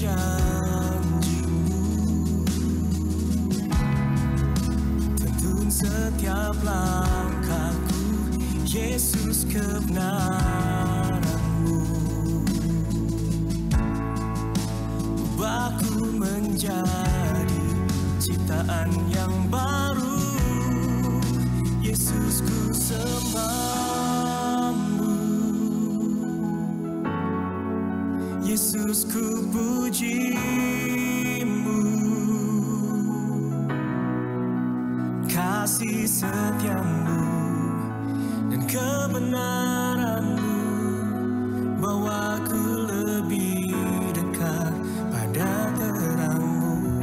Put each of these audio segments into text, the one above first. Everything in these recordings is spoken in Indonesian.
janji-Mu, tuntun setiap langkahku, Yesus, kebenaran-Mu. Ubahku menjadi ciptaan yang baru, Yesus, ku sembah-Mu. Yesus, ku puji-Mu. Kasih setia-Mu dan kebenaran-Mu bawaku lebih dekat pada terang-Mu.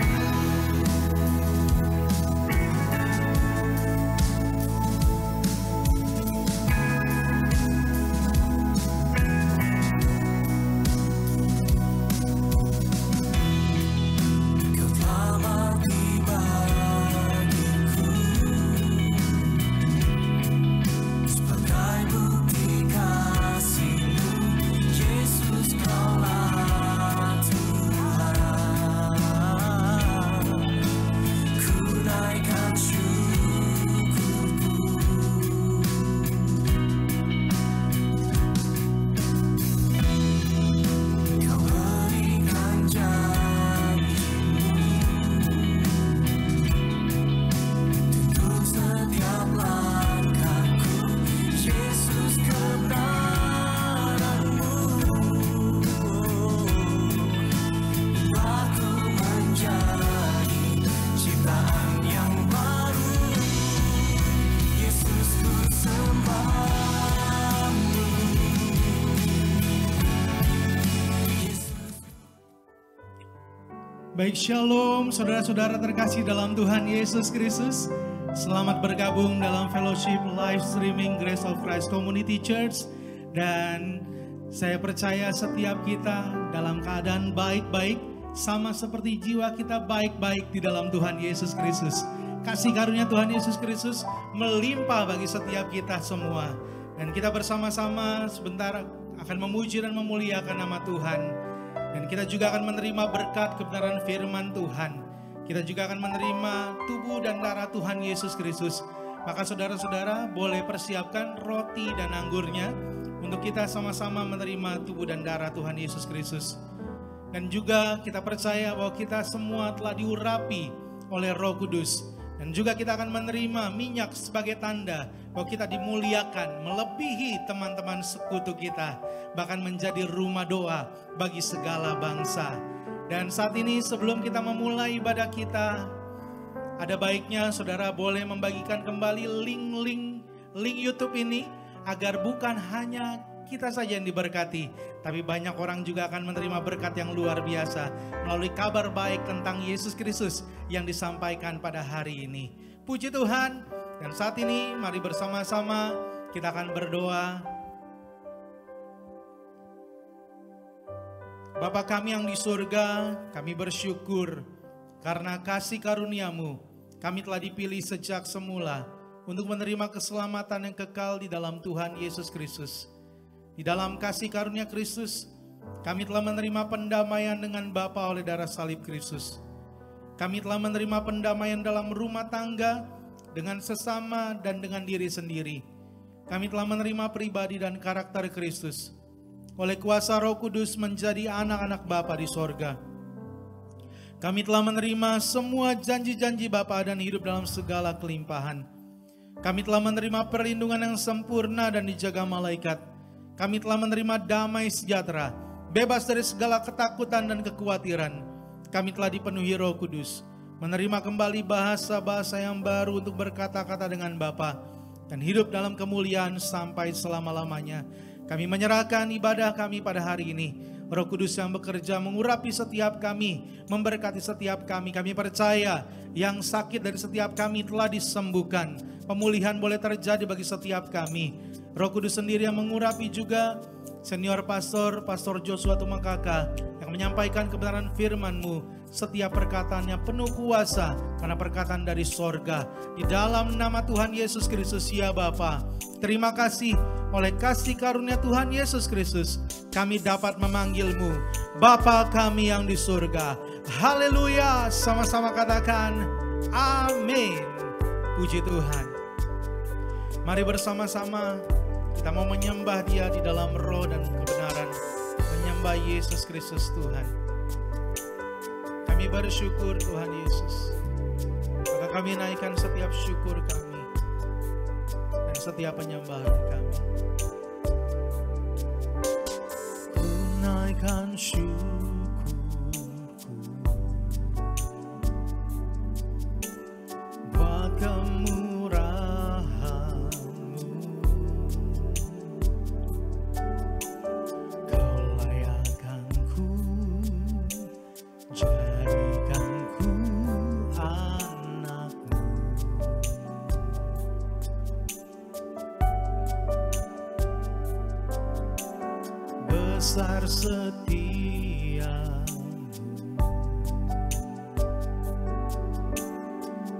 Baik, shalom saudara-saudara terkasih dalam Tuhan Yesus Kristus. Selamat bergabung dalam fellowship live streaming Grace of Christ Community Church. Dan saya percaya setiap kita dalam keadaan baik-baik, sama seperti jiwa kita baik-baik di dalam Tuhan Yesus Kristus. Kasih karunia Tuhan Yesus Kristus melimpah bagi setiap kita semua. Dan kita bersama-sama sebentar akan memuji dan memuliakan nama Tuhan. Dan kita juga akan menerima berkat kebenaran firman Tuhan. Kita juga akan menerima tubuh dan darah Tuhan Yesus Kristus. Maka saudara-saudara boleh persiapkan roti dan anggurnya untuk kita sama-sama menerima tubuh dan darah Tuhan Yesus Kristus. Dan juga kita percaya bahwa kita semua telah diurapi oleh Roh Kudus. Dan juga kita akan menerima minyak sebagai tanda bahwa kita dimuliakan melebihi teman-teman sekutu kita. Bahkan menjadi rumah doa bagi segala bangsa. Dan saat ini sebelum kita memulai ibadah kita, ada baiknya saudara boleh membagikan kembali link YouTube ini. Agar bukan hanya kita saja yang diberkati, tapi banyak orang juga akan menerima berkat yang luar biasa melalui kabar baik tentang Yesus Kristus yang disampaikan pada hari ini. Puji Tuhan. Dan saat ini mari bersama-sama kita akan berdoa. Bapa kami yang di surga, kami bersyukur karena kasih karunia-Mu kami telah dipilih sejak semula untuk menerima keselamatan yang kekal di dalam Tuhan Yesus Kristus. Di dalam kasih karunia Kristus, kami telah menerima pendamaian dengan Bapa oleh darah salib Kristus. Kami telah menerima pendamaian dalam rumah tangga, dengan sesama dan dengan diri sendiri. Kami telah menerima pribadi dan karakter Kristus. Oleh kuasa Roh Kudus menjadi anak-anak Bapa di sorga. Kami telah menerima semua janji-janji Bapa dan hidup dalam segala kelimpahan. Kami telah menerima perlindungan yang sempurna dan dijaga malaikat. Kami telah menerima damai sejahtera, bebas dari segala ketakutan dan kekhawatiran. Kami telah dipenuhi Roh Kudus, menerima kembali bahasa-bahasa yang baru untuk berkata-kata dengan Bapa, dan hidup dalam kemuliaan sampai selama-lamanya. Kami menyerahkan ibadah kami pada hari ini. Roh Kudus yang bekerja mengurapi setiap kami, memberkati setiap kami. Kami percaya yang sakit dari setiap kami telah disembuhkan. Pemulihan boleh terjadi bagi setiap kami. Roh Kudus sendiri yang mengurapi juga Senior Pastor Joshua Tumakaka yang menyampaikan kebenaran firman-Mu Setiap perkataannya penuh kuasa karena perkataan dari sorga. Di dalam nama Tuhan Yesus Kristus, ya Bapa, terima kasih oleh kasih karunia Tuhan Yesus Kristus, kami dapat memanggil-Mu Bapa kami yang di surga. Haleluya, sama-sama katakan amin. Puji Tuhan. Mari bersama-sama kita mau menyembah Dia di dalam roh dan kebenaran. Menyembah Yesus Kristus Tuhan. Kami bersyukur Tuhan Yesus. Maka kami naikkan setiap syukur kami dan setiap penyembahan kami. Ku naikkan syukurku buat kemurahan-Mu. Kau layakkan ku, jadikan ku anak-Mu. Besar setiamu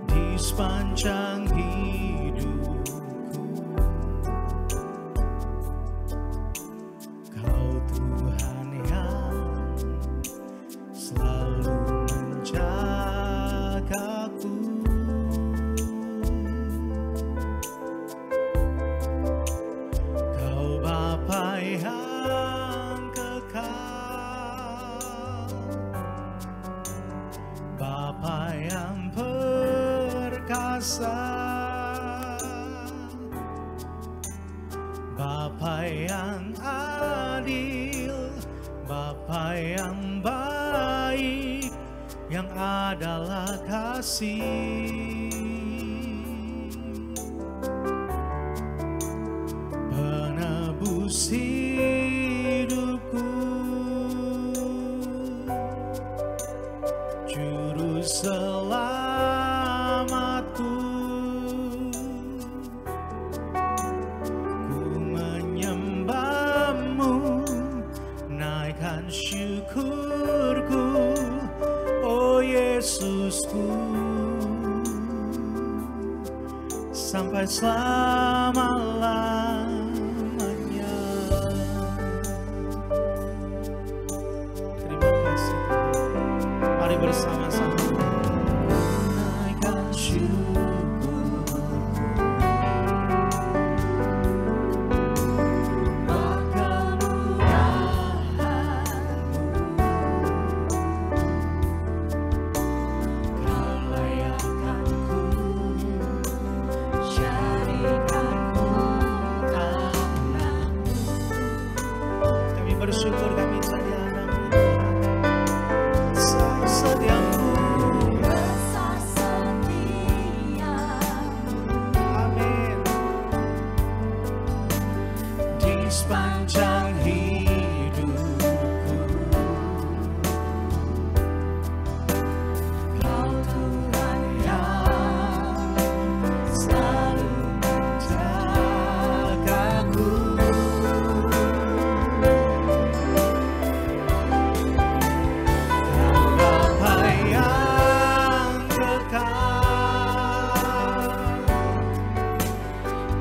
di sepanjang hidupku. Kau Tuhan yang selalu menjagaku. Kau Bapa yang kekal, Bapa yang perkasa, Bapa yang adil, Bapa yang baik, yang adalah kasih. Penebus hidupku, Juru selamatku. Ku menyembah-Mu, naikkan syukurku, oh Yesusku, sampai selama-lamanya. Terima kasih Tuhan. Mari bersama-sama naikkan syukur buat kemurahan-Mu. Kau layakkan ku, jadikan ku anak-Mu. Kami bersyukur kami jadi anak-Mu Tuhan. Besar setiamu, Besar setiamu amin. Di sepanjang hidupku, Kau Tuhan yang selalu menjagaku. Kau Bapa yang kekal,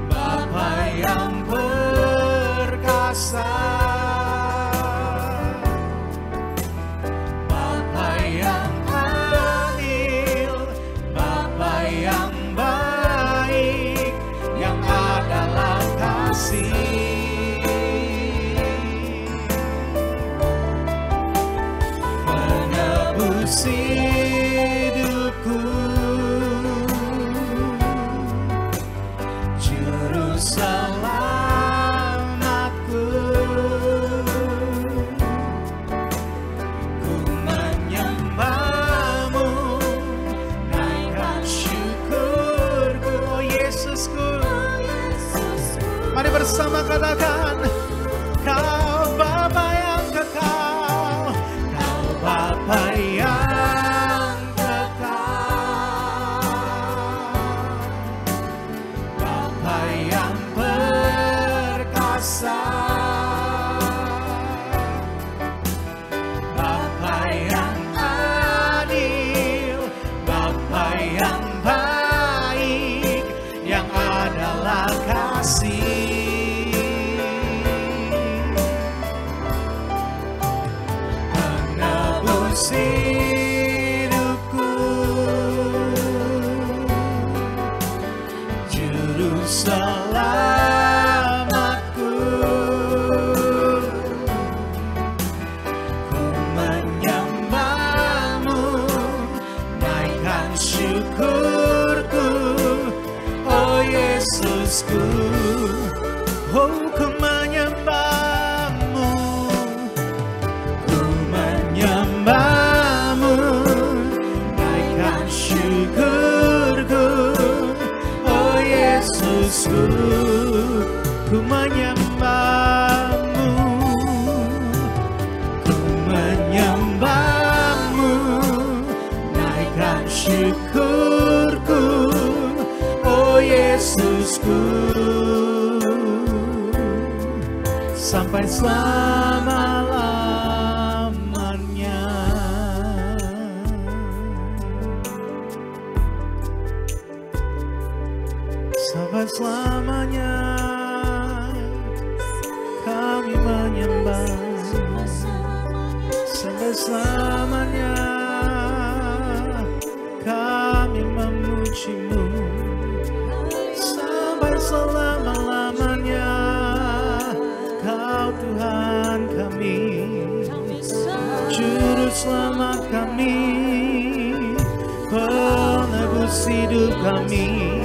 Bapa yang perkasa, Bapa yang adil, Bapa yang baik, yang adalah kasih. Penebus hidupku, Juru selamatku. Ku menyembah-Mu, naikkan syukurku, oh Yesusku. Mari bersama katakan, Kau Bapa yang kekal, Kau Bapa yang hidupku, Juru selamatku. Ku menyembahmu, naikkan syukurku, oh Yesusku. Oh, ku menyembahmu, ku menyembahmu, naikkan syukurku, oh Yesusku. Ku menyembahmu, ku menyembahmu, naikkan syukurku, oh Yesusku. Sampai selama-lamanya. Sampai selamanya kami menyembah. Sampai selamanya kami memujimu. Sampai selama-lamanya Kau Tuhan kami, Juru selamat kami, penebus hidup kami.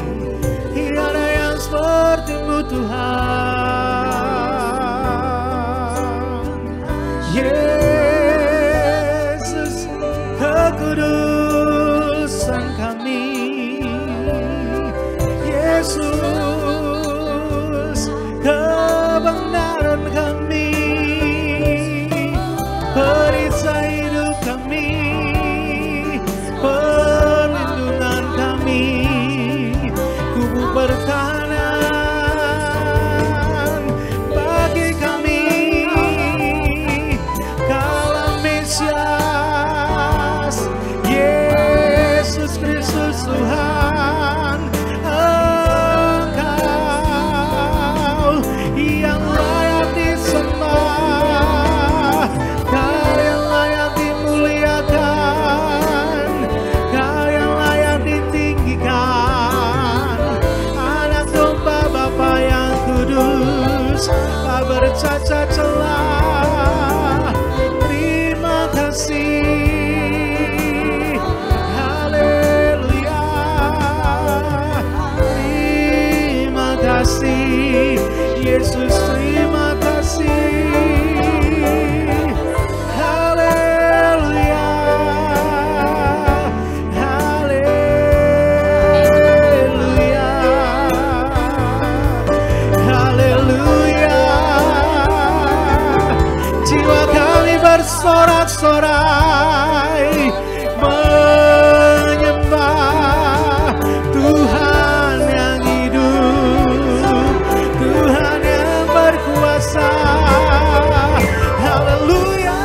Tiada yang seperti-Mu Tuhan. Yesus, kekudusan kami. Yesus, kebenaran kami, perisai hidup kami, perlindungan kami, kubu pertahanan bagi kami. Kaulah Mesias, Yesus Kristus Tuhan. Engkau yang layak disembah, Kau yang layak dimuliakan, Kau yang layak ditinggikan. Anak domba Bapa yang kudus, tak bercacat celah. Terima kasih, haleluya. Terima kasih, Yesus, terima kasih. Haleluya, haleluya, haleluya. Jiwa kami bersorak-sorai menyembah Tuhan yang hidup, Tuhan yang berkuasa. Haleluya,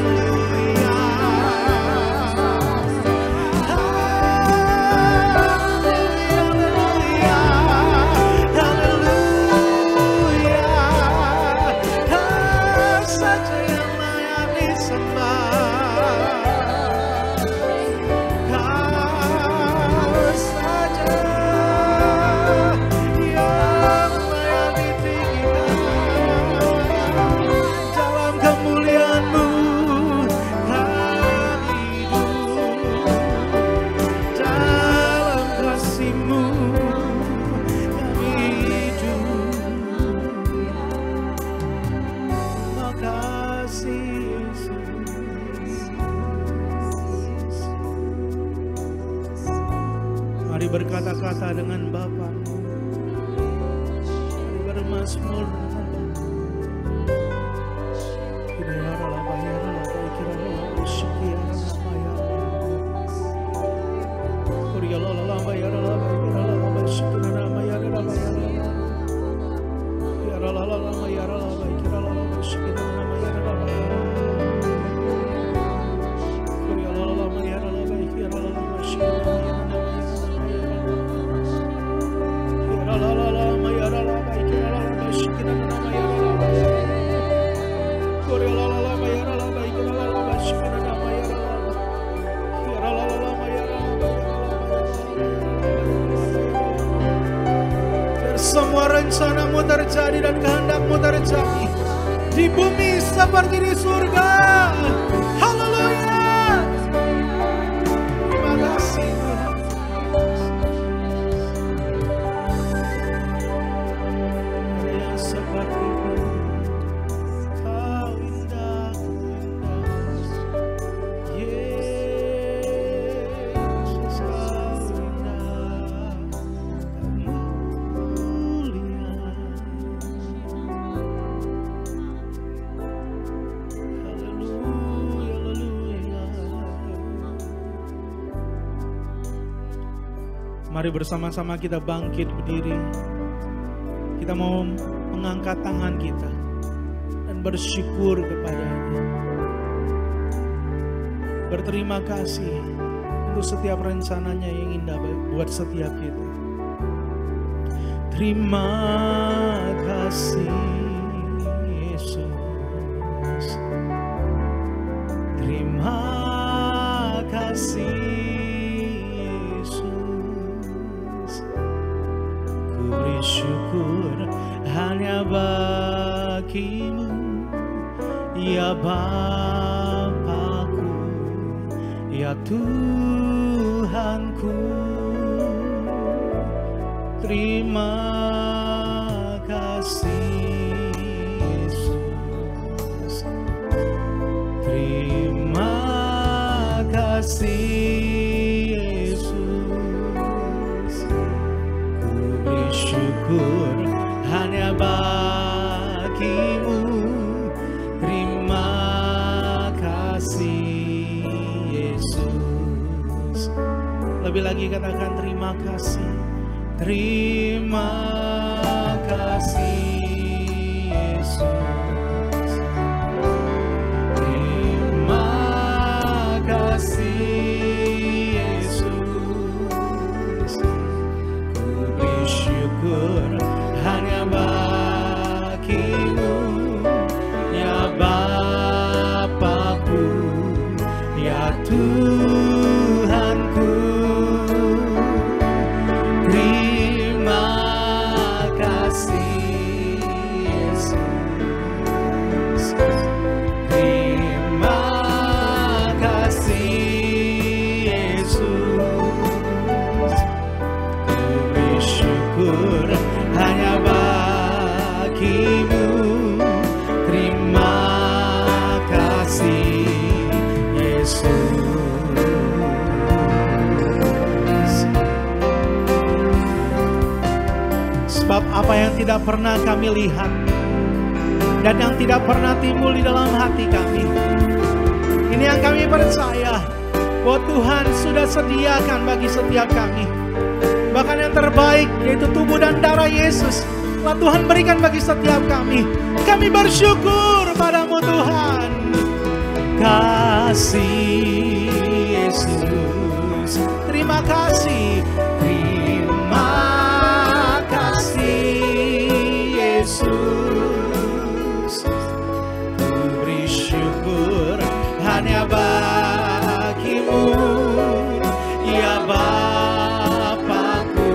haleluya, haleluya, haleluya. Kau saja yang layak disembah, Kau saja yang layak ditinggikan. Dalam kemuliaan-Mu kami hidup, dalam kasih-Mu kami hidup. Makasih Yesus. Mari berkata-kata dengan Bapa, mari bermazmur dengan Bapa. terjadi dan kehendak-Mu terjadi di bumi seperti di surga. Haleluya. Terima kasih Tuhan. Yang seperti Kau indah, Yesus Kau indah, mulia. Haleluya, haleluya. Mari bersama-sama kita bangkit berdiri. Kita mau mengangkat tangan kita dan bersyukur kepada-Nya. Berterima kasih untuk setiap rencananya yang indah buat setiap kita. Terima kasih Yesus. Terima kasih Yesus. Ku beri syukur hanya bagi-Mu, ya Bapa-Ku, ya Tuhanku. Terima kasih Yesus. Terima kasih Yesus. Ku beri syukur hanya bagi-Mu. Terima kasih Yesus. Lebih lagi katakan terima kasih. Terima kasih Yesus. Terima kasih Yesus. Ku beri syukur hanya bagi-Mu, ya Bapa-Ku, ya Tuhanku. Terima kasih Yesus. Terima kasih Yesus. Ku beri syukur hanya bagi-Mu. Terima kasih Yesus. Sebab apa yang tidak pernah kami lihat dan yang tidak pernah timbul di dalam hati kami, ini yang kami percaya bahwa Tuhan sudah sediakan bagi setiap kami. Bahkan yang terbaik, yaitu tubuh dan darah Yesus, telah Tuhan berikan bagi setiap kami. Kami bersyukur padamu Tuhan. Kasih Yesus. Terima kasih. Terima kasih Yesus. Ku beri syukur hanya bagi-Mu, ya Bapa-Ku,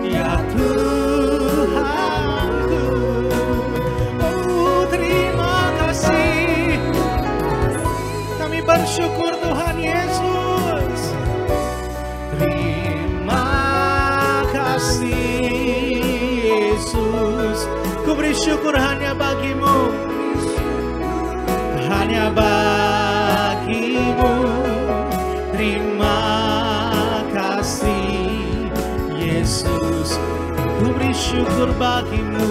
ya Tuhanku. Oh, terima kasih. Kami bersyukur Tuhan Yesus. Terima kasih Yesus. Ku beri syukur hanya bagi-Mu, hanya bagi-Mu. Terima kasih Yesus. Ku beri syukur bagi-Mu.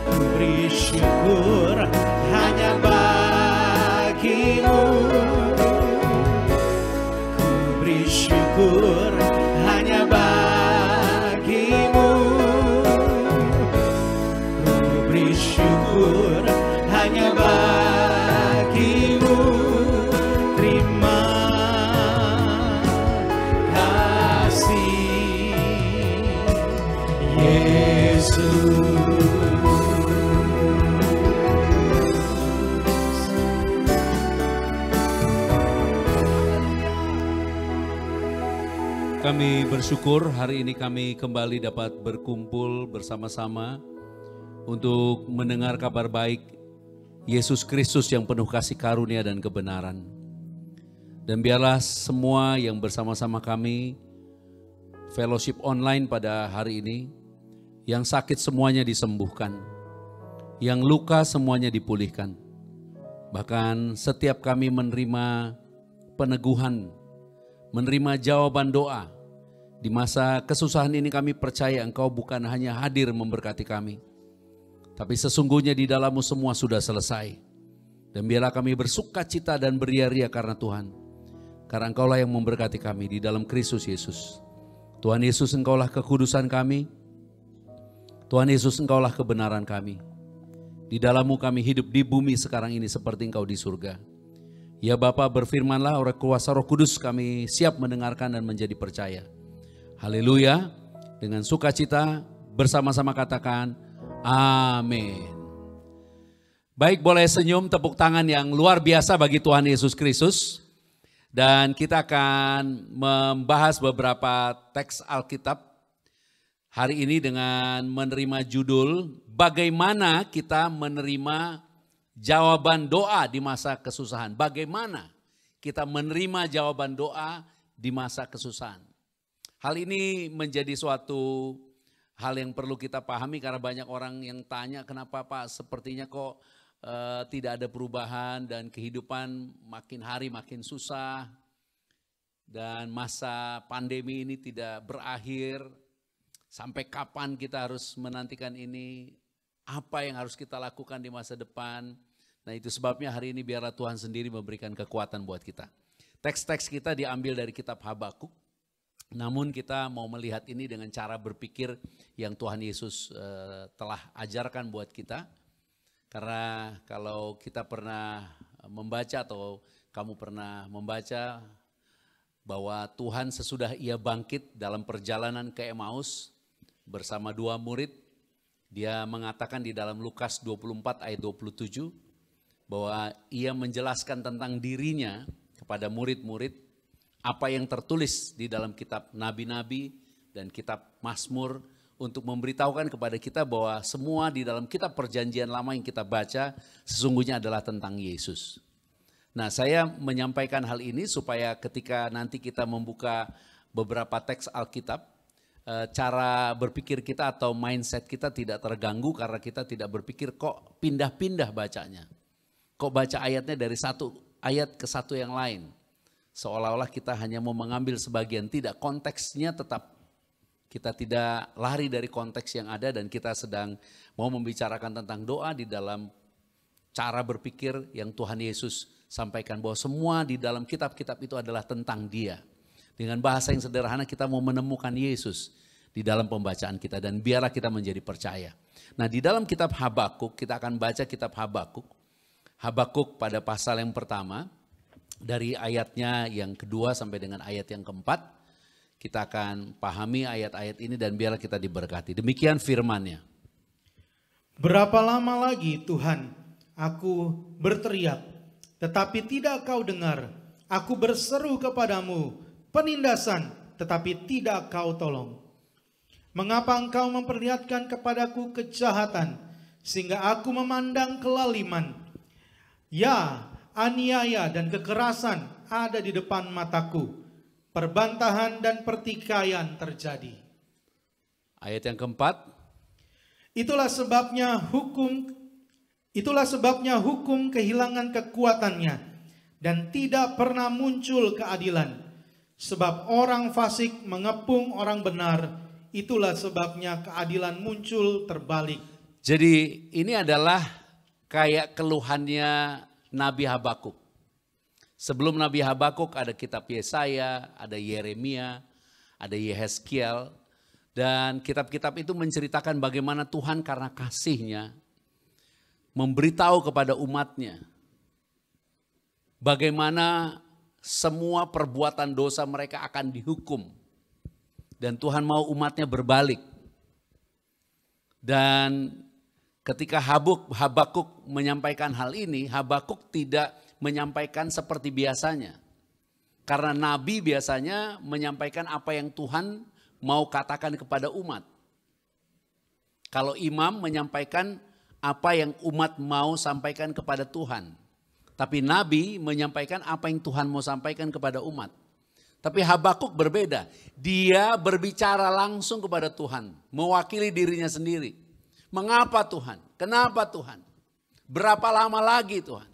Ku beri syukur hanya bagi-Mu. Ku beri syukur hanya bagi-Mu. Ku beri syukur hanya bagi-Mu. Terima kasih Yesus. Kami bersyukur hari ini kami kembali dapat berkumpul bersama-sama untuk mendengar kabar baik Yesus Kristus yang penuh kasih karunia dan kebenaran. Dan biarlah semua yang bersama-sama kami fellowship online pada hari ini, yang sakit semuanya disembuhkan, yang luka semuanya dipulihkan. Bahkan setiap kami menerima peneguhan, menerima jawaban doa. Di masa kesusahan ini kami percaya Engkau bukan hanya hadir memberkati kami, tapi sesungguhnya di dalam-Mu semua sudah selesai. Dan biarlah kami bersuka cita dan beria-ria karena Tuhan. Karena Engkaulah yang memberkati kami di dalam Kristus Yesus. Tuhan Yesus, Engkaulah kekudusan kami. Tuhan Yesus, Engkaulah kebenaran kami. Di dalam-Mu kami hidup di bumi sekarang ini seperti Engkau di surga. Ya Bapa, berfirmanlah oleh kuasa Roh Kudus, kami siap mendengarkan dan menjadi percaya. Haleluya, dengan sukacita bersama-sama katakan amin. Baik, boleh senyum, tepuk tangan yang luar biasa bagi Tuhan Yesus Kristus. Dan kita akan membahas beberapa teks Alkitab hari ini dengan menerima judul bagaimana kita menerima jawaban doa di masa kesusahan. Bagaimana kita menerima jawaban doa di masa kesusahan. Hal ini menjadi suatu hal yang perlu kita pahami karena banyak orang yang tanya, kenapa Pak sepertinya kok tidak ada perubahan dan kehidupan makin hari makin susah. Dan masa pandemi ini tidak berakhir. Sampai kapan kita harus menantikan ini? Apa yang harus kita lakukan di masa depan? Nah, itu sebabnya hari ini biarlah Tuhan sendiri memberikan kekuatan buat kita. Teks-teks kita diambil dari kitab Habakuk. Namun kita mau melihat ini dengan cara berpikir yang Tuhan Yesus telah ajarkan buat kita. Karena kalau kita pernah membaca atau kamu pernah membaca bahwa Tuhan sesudah ia bangkit dalam perjalanan ke Emmaus bersama dua murid, dia mengatakan di dalam Lukas 24 ayat 27 bahwa ia menjelaskan tentang dirinya kepada murid-murid apa yang tertulis di dalam kitab nabi-nabi dan kitab Mazmur untuk memberitahukan kepada kita bahwa semua di dalam kitab perjanjian lama yang kita baca sesungguhnya adalah tentang Yesus. Nah, saya menyampaikan hal ini supaya ketika nanti kita membuka beberapa teks Alkitab, cara berpikir kita atau mindset kita tidak terganggu karena kita tidak berpikir kok pindah-pindah bacanya. Kok baca ayatnya dari satu ayat ke satu yang lain. Seolah-olah kita hanya mau mengambil sebagian, tidak, konteksnya tetap. Kita tidak lari dari konteks yang ada dan kita sedang mau membicarakan tentang doa di dalam cara berpikir yang Tuhan Yesus sampaikan bahwa semua di dalam kitab-kitab itu adalah tentang Dia. Dengan bahasa yang sederhana kita mau menemukan Yesus di dalam pembacaan kita dan biarlah kita menjadi percaya. Nah, di dalam kitab Habakuk kita akan baca kitab Habakuk. Habakuk pada pasal yang pertama. Dari ayatnya yang kedua sampai dengan ayat yang keempat, kita akan pahami ayat-ayat ini dan biarlah kita diberkati. Demikian firman-Nya. Berapa lama lagi Tuhan aku berteriak, tetapi tidak kau dengar. Aku berseru kepadamu, penindasan, tetapi tidak kau tolong. Mengapa engkau memperlihatkan kepadaku kejahatan, sehingga aku memandang kelaliman? Ya, aniaya dan kekerasan ada di depan mataku. Perbantahan dan pertikaian terjadi. Ayat yang keempat. Itulah sebabnya hukum kehilangan kekuatannya dan tidak pernah muncul keadilan. Sebab orang fasik mengepung orang benar, itulah sebabnya keadilan muncul terbalik. Jadi ini adalah kayak keluhannya Nabi Habakuk. Sebelum Nabi Habakuk ada kitab Yesaya, ada Yeremia, ada Yehezkiel. Dan kitab-kitab itu menceritakan bagaimana Tuhan karena kasih-Nya memberitahu kepada umat-Nya. Bagaimana semua perbuatan dosa mereka akan dihukum. Dan Tuhan mau umat-Nya berbalik. Dan ketika Habakuk menyampaikan hal ini, Habakuk tidak menyampaikan seperti biasanya. Karena nabi biasanya menyampaikan apa yang Tuhan mau katakan kepada umat. Kalau imam menyampaikan apa yang umat mau sampaikan kepada Tuhan. Tapi nabi menyampaikan apa yang Tuhan mau sampaikan kepada umat. Tapi Habakuk berbeda. Dia berbicara langsung kepada Tuhan. Mewakili dirinya sendiri. Mengapa Tuhan? Kenapa Tuhan? Berapa lama lagi Tuhan?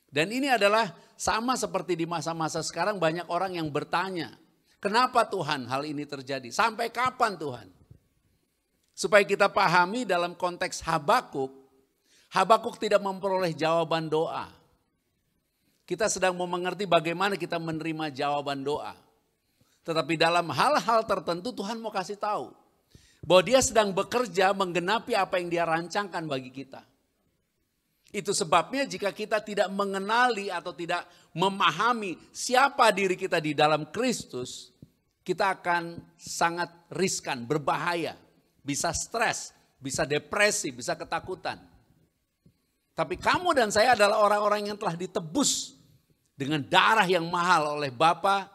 Dan ini adalah sama seperti di masa-masa sekarang banyak orang yang bertanya. Kenapa Tuhan hal ini terjadi? Sampai kapan Tuhan? Supaya kita pahami dalam konteks Habakuk. Habakuk tidak memperoleh jawaban doa. Kita sedang mau mengerti bagaimana kita menerima jawaban doa. Tetapi dalam hal-hal tertentu Tuhan mau kasih tahu. Bahwa dia sedang bekerja menggenapi apa yang dia rancangkan bagi kita. Itu sebabnya jika kita tidak mengenali atau tidak memahami siapa diri kita di dalam Kristus. Kita akan sangat riskan, berbahaya. Bisa stres, bisa depresi, bisa ketakutan. Tapi kamu dan saya adalah orang-orang yang telah ditebus dengan darah yang mahal oleh Bapa.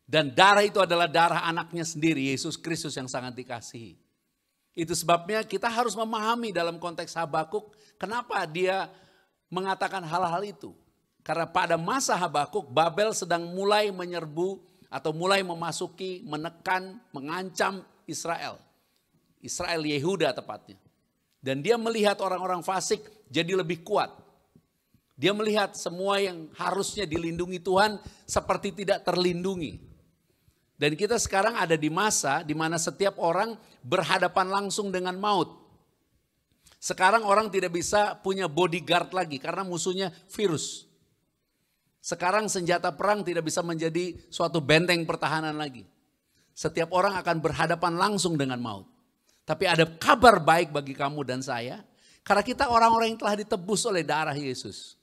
Dan darah itu adalah darah anaknya sendiri, Yesus Kristus yang sangat dikasihi. Itu sebabnya kita harus memahami dalam konteks Habakuk, kenapa dia mengatakan hal-hal itu. Karena pada masa Habakuk, Babel sedang mulai menyerbu atau mulai memasuki, menekan, mengancam Israel. Israel Yehuda tepatnya. Dan dia melihat orang-orang fasik jadi lebih kuat. Dia melihat semua yang harusnya dilindungi Tuhan seperti tidak terlindungi. Dan kita sekarang ada di masa di mana setiap orang berhadapan langsung dengan maut. Sekarang orang tidak bisa punya bodyguard lagi karena musuhnya virus. Sekarang senjata perang tidak bisa menjadi suatu benteng pertahanan lagi. Setiap orang akan berhadapan langsung dengan maut. Tapi ada kabar baik bagi kamu dan saya. Karena kita orang-orang yang telah ditebus oleh darah Yesus.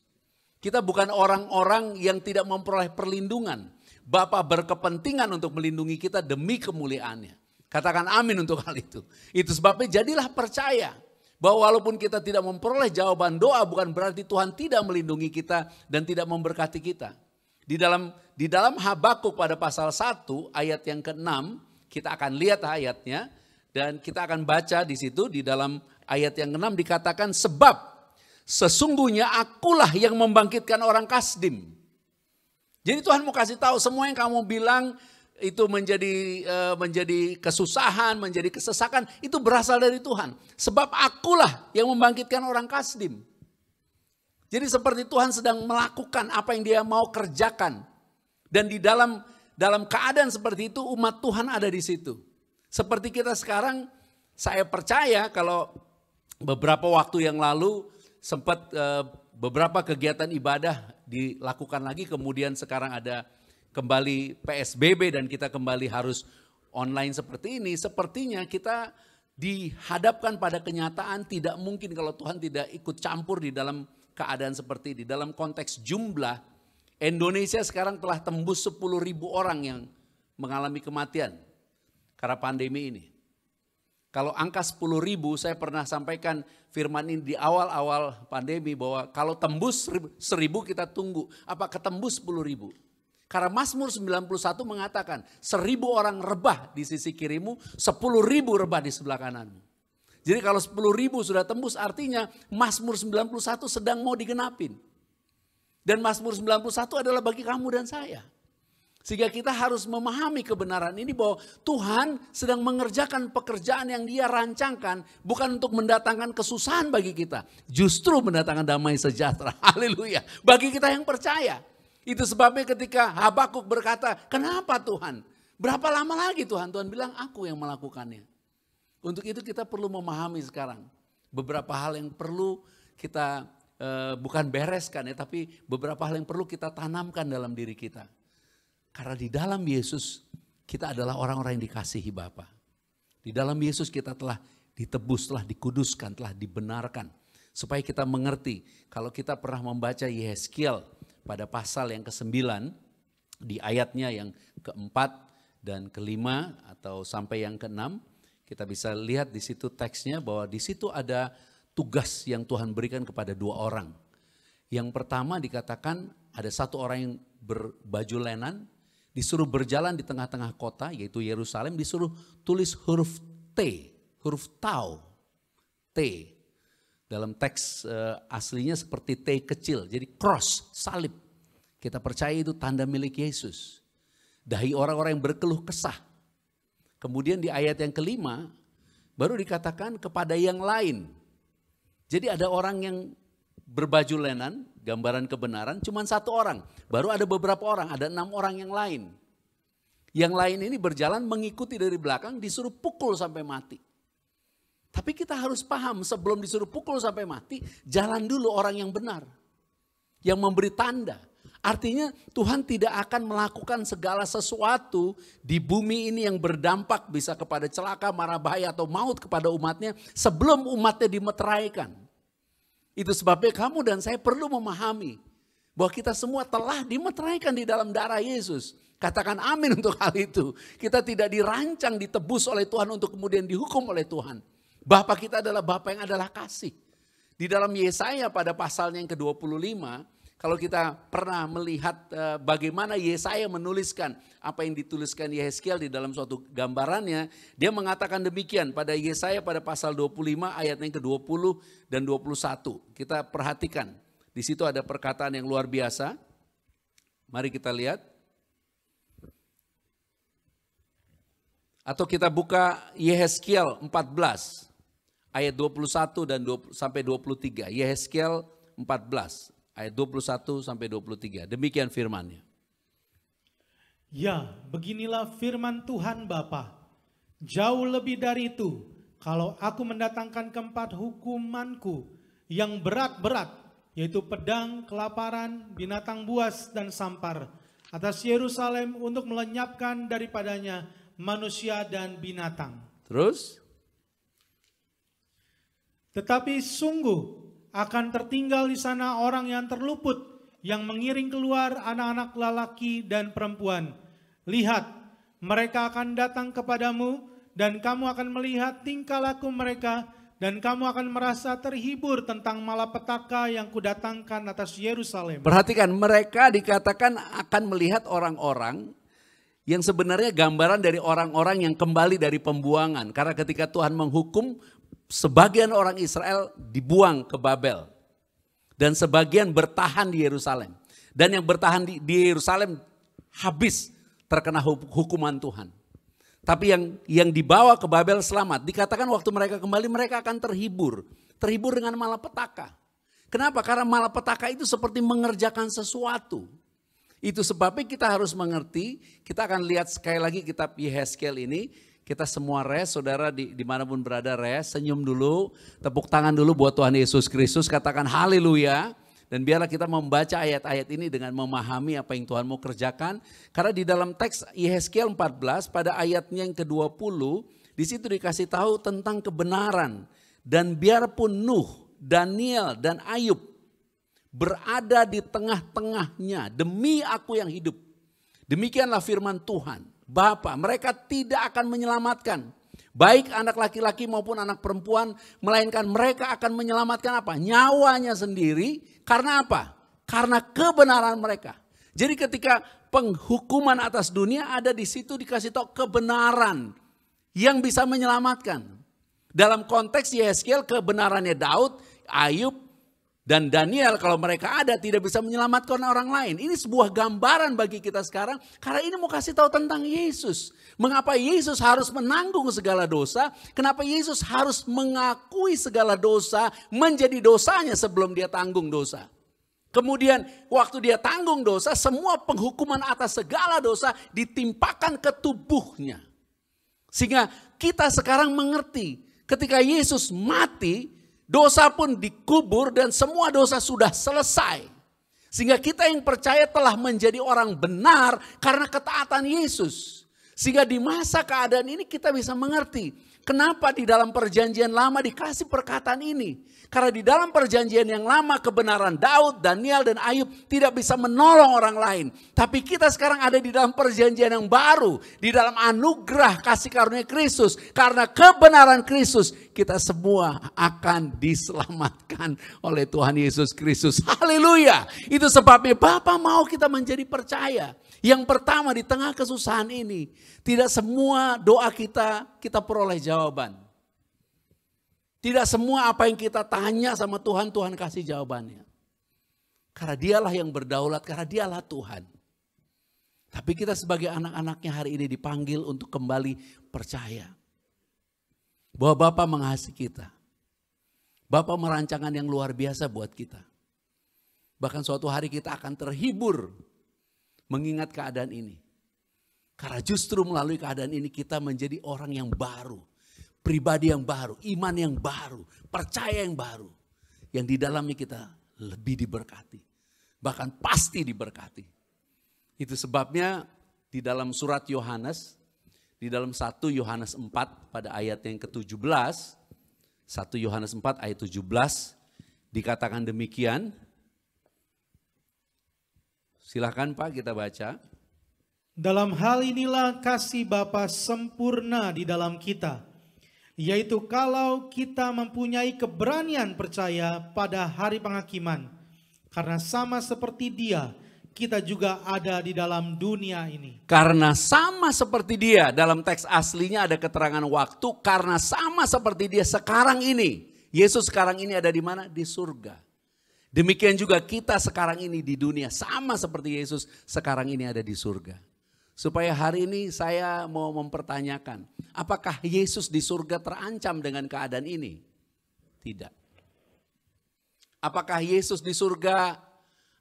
Kita bukan orang-orang yang tidak memperoleh perlindungan. Bapa berkepentingan untuk melindungi kita demi kemuliaannya. Katakan amin untuk hal itu. Itu sebabnya jadilah percaya. Bahwa walaupun kita tidak memperoleh jawaban doa bukan berarti Tuhan tidak melindungi kita dan tidak memberkati kita. Di dalam Habakuk pada pasal 1 ayat yang ke-6 kita akan lihat ayatnya. Dan kita akan baca di situ di dalam ayat yang ke-6 dikatakan sebab sesungguhnya akulah yang membangkitkan orang Kasdim. Jadi Tuhan mau kasih tahu semua yang kamu bilang itu menjadi kesusahan, menjadi kesesakan itu berasal dari Tuhan. Sebab akulah yang membangkitkan orang Kasdim. Jadi seperti Tuhan sedang melakukan apa yang dia mau kerjakan. Dan di dalam keadaan seperti itu umat Tuhan ada di situ. Seperti kita sekarang, saya percaya kalau beberapa waktu yang lalu sempat beberapa kegiatan ibadah dilakukan lagi. Kemudian sekarang ada kembali PSBB dan kita kembali harus online seperti ini. Sepertinya kita dihadapkan pada kenyataan tidak mungkin kalau Tuhan tidak ikut campur di dalam keadaan seperti ini. Dalam konteks jumlah, Indonesia sekarang telah tembus 10.000 orang yang mengalami kematian. Karena pandemi ini. Kalau angka 10.000 saya pernah sampaikan firman ini di awal-awal pandemi bahwa kalau tembus 1.000 kita tunggu. Apa ketembus 10.000? Karena Mazmur 91 mengatakan 1.000 orang rebah di sisi kirimu, 10.000 rebah di sebelah kananmu. Jadi kalau 10.000 sudah tembus artinya Mazmur 91 sedang mau digenapin. Dan Mazmur 91 adalah bagi kamu dan saya. Sehingga kita harus memahami kebenaran ini bahwa Tuhan sedang mengerjakan pekerjaan yang dia rancangkan. Bukan untuk mendatangkan kesusahan bagi kita. Justru mendatangkan damai sejahtera. Haleluya. Bagi kita yang percaya. Itu sebabnya ketika Habakuk berkata, kenapa Tuhan? Berapa lama lagi Tuhan? Tuhan bilang, aku yang melakukannya. Untuk itu kita perlu memahami sekarang. Beberapa hal yang perlu kita bukan bereskan ya. Tapi beberapa hal yang perlu kita tanamkan dalam diri kita. Karena di dalam Yesus kita adalah orang-orang yang dikasihi Bapa. Di dalam Yesus kita telah ditebus, telah dikuduskan, telah dibenarkan. Supaya kita mengerti kalau kita pernah membaca Yehezkiel pada pasal yang ke-9 di ayatnya yang ke-4 dan ke-5 atau sampai yang ke-6. Kita bisa lihat di situ teksnya bahwa di situ ada tugas yang Tuhan berikan kepada 2 orang. Yang pertama dikatakan ada 1 orang yang berbaju lenan, disuruh berjalan di tengah-tengah kota yaitu Yerusalem, disuruh tulis huruf T, huruf tau, T. Dalam teks aslinya seperti T kecil, jadi cross, salib. Kita percaya itu tanda milik Yesus. Dahi orang-orang yang berkeluh kesah. Kemudian di ayat yang kelima, baru dikatakan kepada yang lain. Jadi ada orang yang berbaju lenan, gambaran kebenaran, cuma satu orang. Baru ada beberapa orang, ada 6 orang yang lain. Yang lain ini berjalan mengikuti dari belakang, disuruh pukul sampai mati. Tapi kita harus paham, sebelum disuruh pukul sampai mati, jalan dulu orang yang benar. Yang memberi tanda. Artinya Tuhan tidak akan melakukan segala sesuatu di bumi ini yang berdampak bisa kepada celaka, mara bahaya atau maut kepada umatnya sebelum umatnya dimeteraikan. Itu sebabnya kamu dan saya perlu memahami bahwa kita semua telah dimeteraikan di dalam darah Yesus. Katakan amin untuk hal itu. Kita tidak dirancang, ditebus oleh Tuhan untuk kemudian dihukum oleh Tuhan. Bapa kita adalah Bapa yang adalah kasih. Di dalam Yesaya pada pasalnya yang ke-25, kalau kita pernah melihat bagaimana Yesaya menuliskan apa yang dituliskan Yehezkiel di dalam suatu gambarannya, dia mengatakan demikian pada Yesaya pada pasal 25 ayat yang ke-20 dan 21. Kita perhatikan, di situ ada perkataan yang luar biasa. Mari kita lihat. Atau kita buka Yehezkiel 14 ayat 21 dan sampai 23. Yehezkiel 14 ayat 21 sampai 23. Demikian firman-Nya. Ya, beginilah firman Tuhan Bapa. Jauh lebih dari itu, kalau aku mendatangkan keempat hukumanku yang berat-berat, yaitu pedang, kelaparan, binatang buas, dan sampar, atas Yerusalem untuk melenyapkan daripadanya manusia dan binatang. Terus? Tetapi sungguh akan tertinggal di sana orang yang terluput, yang mengiring keluar anak-anak lelaki dan perempuan. Lihat, mereka akan datang kepadamu, dan kamu akan melihat tingkah laku mereka, dan kamu akan merasa terhibur tentang malapetaka yang kudatangkan atas Yerusalem. Perhatikan, mereka dikatakan akan melihat orang-orang yang sebenarnya gambaran dari orang-orang yang kembali dari pembuangan. Karena ketika Tuhan menghukum, sebagian orang Israel dibuang ke Babel. Dan sebagian bertahan di Yerusalem. Dan yang bertahan di Yerusalem habis terkena hukuman Tuhan. Tapi yang dibawa ke Babel selamat. Dikatakan waktu mereka kembali mereka akan terhibur. Terhibur dengan malapetaka. Kenapa? Karena malapetaka itu seperti mengerjakan sesuatu. Itu sebabnya kita harus mengerti, kita akan lihat sekali lagi kitab Yehezkiel ini, kita semua rest, saudara dimanapun berada rest, senyum dulu, tepuk tangan dulu buat Tuhan Yesus Kristus, katakan haleluya. Dan biarlah kita membaca ayat-ayat ini dengan memahami apa yang Tuhan mau kerjakan. Karena di dalam teks Yehezkiel 14 pada ayatnya yang ke-20, di situ dikasih tahu tentang kebenaran. Dan biarpun Nuh, Daniel dan Ayub berada di tengah-tengahnya demi aku yang hidup. Demikianlah firman Tuhan. Bapa, mereka tidak akan menyelamatkan. Baik anak laki-laki maupun anak perempuan. Melainkan mereka akan menyelamatkan apa? Nyawanya sendiri. Karena apa? Karena kebenaran mereka. Jadi ketika penghukuman atas dunia ada di situ dikasih tahu kebenaran. Yang bisa menyelamatkan. Dalam konteks Yehezkiel kebenarannya Daud, Ayub, dan Daniel kalau mereka ada tidak bisa menyelamatkan orang lain. Ini sebuah gambaran bagi kita sekarang. Karena ini mau kasih tahu tentang Yesus. Mengapa Yesus harus menanggung segala dosa. Kenapa Yesus harus mengakui segala dosa menjadi dosanya sebelum dia tanggung dosa. Kemudian waktu dia tanggung dosa semua penghukuman atas segala dosa ditimpakan ke tubuhnya. Sehingga kita sekarang mengerti ketika Yesus mati. Dosa pun dikubur dan semua dosa sudah selesai. Sehingga kita yang percaya telah menjadi orang benar karena ketaatan Yesus. Sehingga di masa keadaan ini kita bisa mengerti. Kenapa di dalam perjanjian lama dikasih perkataan ini. Karena di dalam perjanjian yang lama kebenaran Daud, Daniel dan Ayub tidak bisa menolong orang lain. Tapi kita sekarang ada di dalam perjanjian yang baru. Di dalam anugerah kasih karunia Kristus. Karena kebenaran Kristus kita semua akan diselamatkan oleh Tuhan Yesus Kristus. Haleluya. Itu sebabnya Bapa mau kita menjadi percaya. Yang pertama, di tengah kesusahan ini, tidak semua doa kita peroleh jawaban. Tidak semua apa yang kita tanya sama Tuhan, Tuhan kasih jawabannya. Karena dialah yang berdaulat, karena dialah Tuhan. Tapi kita sebagai anak-anaknya hari ini dipanggil untuk kembali percaya. Bahwa Bapa mengasihi kita. Bapa merancangkan yang luar biasa buat kita. Bahkan suatu hari kita akan terhibur mengingat keadaan ini. Karena justru melalui keadaan ini kita menjadi orang yang baru. Pribadi yang baru, iman yang baru, percaya yang baru. Yang di dalamnya kita lebih diberkati. Bahkan pasti diberkati. Itu sebabnya di dalam surat Yohanes, di dalam 1 Yohanes 4 pada ayat yang ke-17, 1 Yohanes 4 ayat 17 dikatakan demikian. Silakan Pak kita baca. Dalam hal inilah kasih Bapa sempurna di dalam kita, yaitu kalau kita mempunyai keberanian percaya pada hari penghakiman, karena sama seperti Dia, kita juga ada di dalam dunia ini. Karena sama seperti Dia, dalam teks aslinya ada keterangan waktu, karena sama seperti Dia sekarang ini. Yesus sekarang ini ada di mana? Di surga. Demikian juga kita sekarang ini di dunia, sama seperti Yesus sekarang ini ada di surga. Supaya hari ini saya mau mempertanyakan, apakah Yesus di surga terancam dengan keadaan ini? Tidak. Apakah Yesus di surga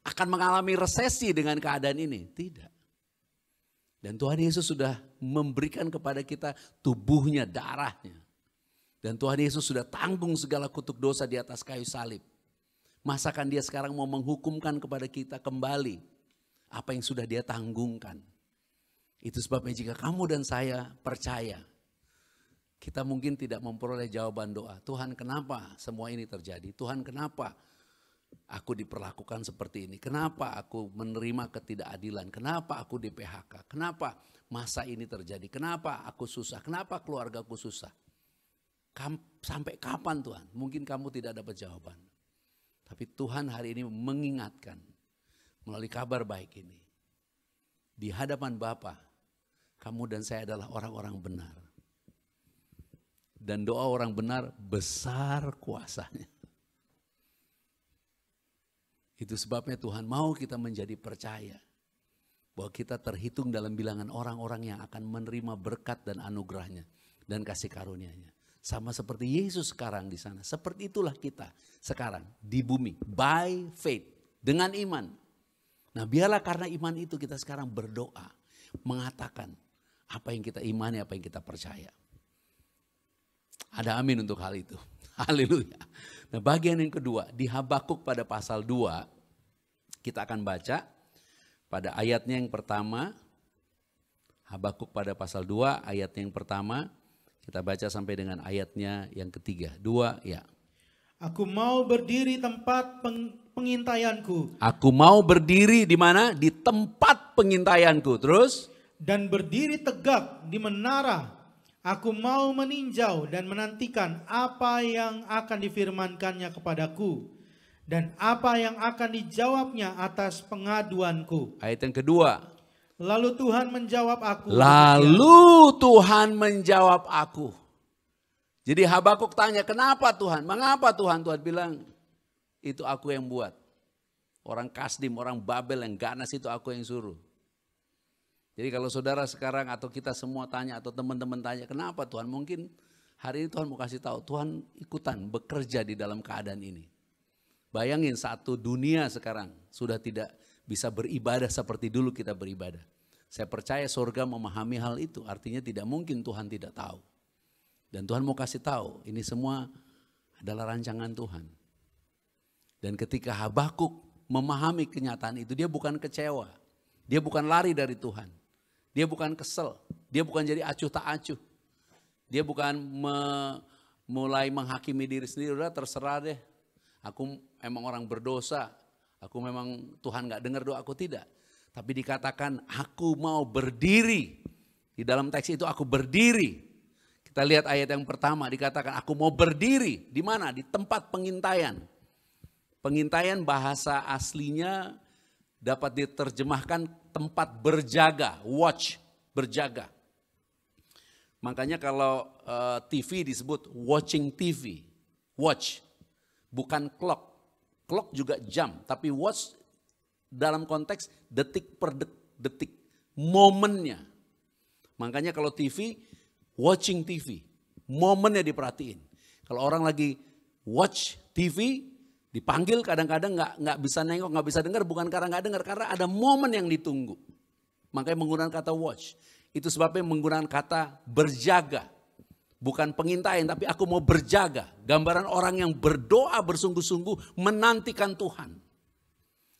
akan mengalami resesi dengan keadaan ini? Tidak. Dan Tuhan Yesus sudah memberikan kepada kita tubuhnya, darahnya. Dan Tuhan Yesus sudah tanggung segala kutuk dosa di atas kayu salib. Masakan Dia sekarang mau menghukumkan kepada kita kembali apa yang sudah Dia tanggungkan? Itu sebabnya jika kamu dan saya percaya, kita mungkin tidak memperoleh jawaban doa. Tuhan, kenapa semua ini terjadi? Tuhan, kenapa aku diperlakukan seperti ini? Kenapa aku menerima ketidakadilan? Kenapa aku di PHK? Kenapa masa ini terjadi? Kenapa aku susah? Kenapa keluargaku susah? Sampai kapan Tuhan? Mungkin kamu tidak dapat jawaban. Tapi Tuhan hari ini mengingatkan melalui kabar baik ini. Di hadapan Bapa, kamu dan saya adalah orang-orang benar. Dan doa orang benar besar kuasanya. Itu sebabnya Tuhan mau kita menjadi percaya. Bahwa kita terhitung dalam bilangan orang-orang yang akan menerima berkat dan anugerahnya. Dan kasih karunia-Nya. Sama seperti Yesus sekarang di sana. Seperti itulah kita sekarang di bumi. By faith. Dengan iman. Nah biarlah karena iman itu kita sekarang berdoa. Mengatakan apa yang kita imani, apa yang kita percaya. Ada amin untuk hal itu. Haleluya. Nah bagian yang kedua, di Habakuk pada pasal 2, kita akan baca pada ayatnya yang pertama. Habakuk pada pasal 2, ayatnya yang pertama. Kita baca sampai dengan ayatnya yang ketiga. 2, ya. Aku mau berdiri tempat pengintaianku. Aku mau berdiri di mana? Di tempat pengintaianku. Terus? Dan berdiri tegak di menara. Aku mau meninjau dan menantikan apa yang akan difirmankannya kepadaku. Dan apa yang akan dijawabnya atas pengaduanku. Ayat yang kedua. Lalu Tuhan menjawab aku. Lalu Tuhan menjawab aku. Jadi Habakuk tanya, kenapa Tuhan? Mengapa Tuhan? Tuhan bilang, itu aku yang buat. Orang Kasdim, orang Babel yang ganas itu aku yang suruh. Jadi kalau saudara sekarang atau kita semua tanya atau teman-teman tanya, kenapa Tuhan? Mungkin hari ini Tuhan mau kasih tahu, Tuhan ikutan bekerja di dalam keadaan ini. Bayangin satu dunia sekarang sudah tidak bisa beribadah seperti dulu kita beribadah. Saya percaya surga memahami hal itu, artinya tidak mungkin Tuhan tidak tahu. Dan Tuhan mau kasih tahu, ini semua adalah rancangan Tuhan. Dan ketika Habakuk memahami kenyataan itu, dia bukan kecewa. Dia bukan lari dari Tuhan. Dia bukan kesel. Dia bukan jadi acuh tak acuh. Dia bukan mulai menghakimi diri sendiri. Udah terserah deh. Aku emang orang berdosa. Aku memang Tuhan gak dengar doa aku, tidak. Tapi dikatakan aku mau berdiri. Di dalam teks itu aku berdiri. Kita lihat ayat yang pertama dikatakan aku mau berdiri. Di mana? Di tempat pengintaian. Pengintaian bahasa aslinya dapat diterjemahkan tempat berjaga, watch, berjaga. Makanya kalau TV disebut watching TV, watch, bukan clock. Clock juga jam, tapi watch dalam konteks detik per detik, momennya. Makanya kalau TV, watching TV, momennya diperhatiin. Kalau orang lagi watch TV, dipanggil kadang-kadang nggak bisa nengok, nggak bisa dengar, bukan karena nggak dengar, karena ada momen yang ditunggu. Makanya menggunakan kata watch. Itu sebabnya menggunakan kata berjaga. Bukan pengintaian, tapi aku mau berjaga. Gambaran orang yang berdoa bersungguh-sungguh menantikan Tuhan.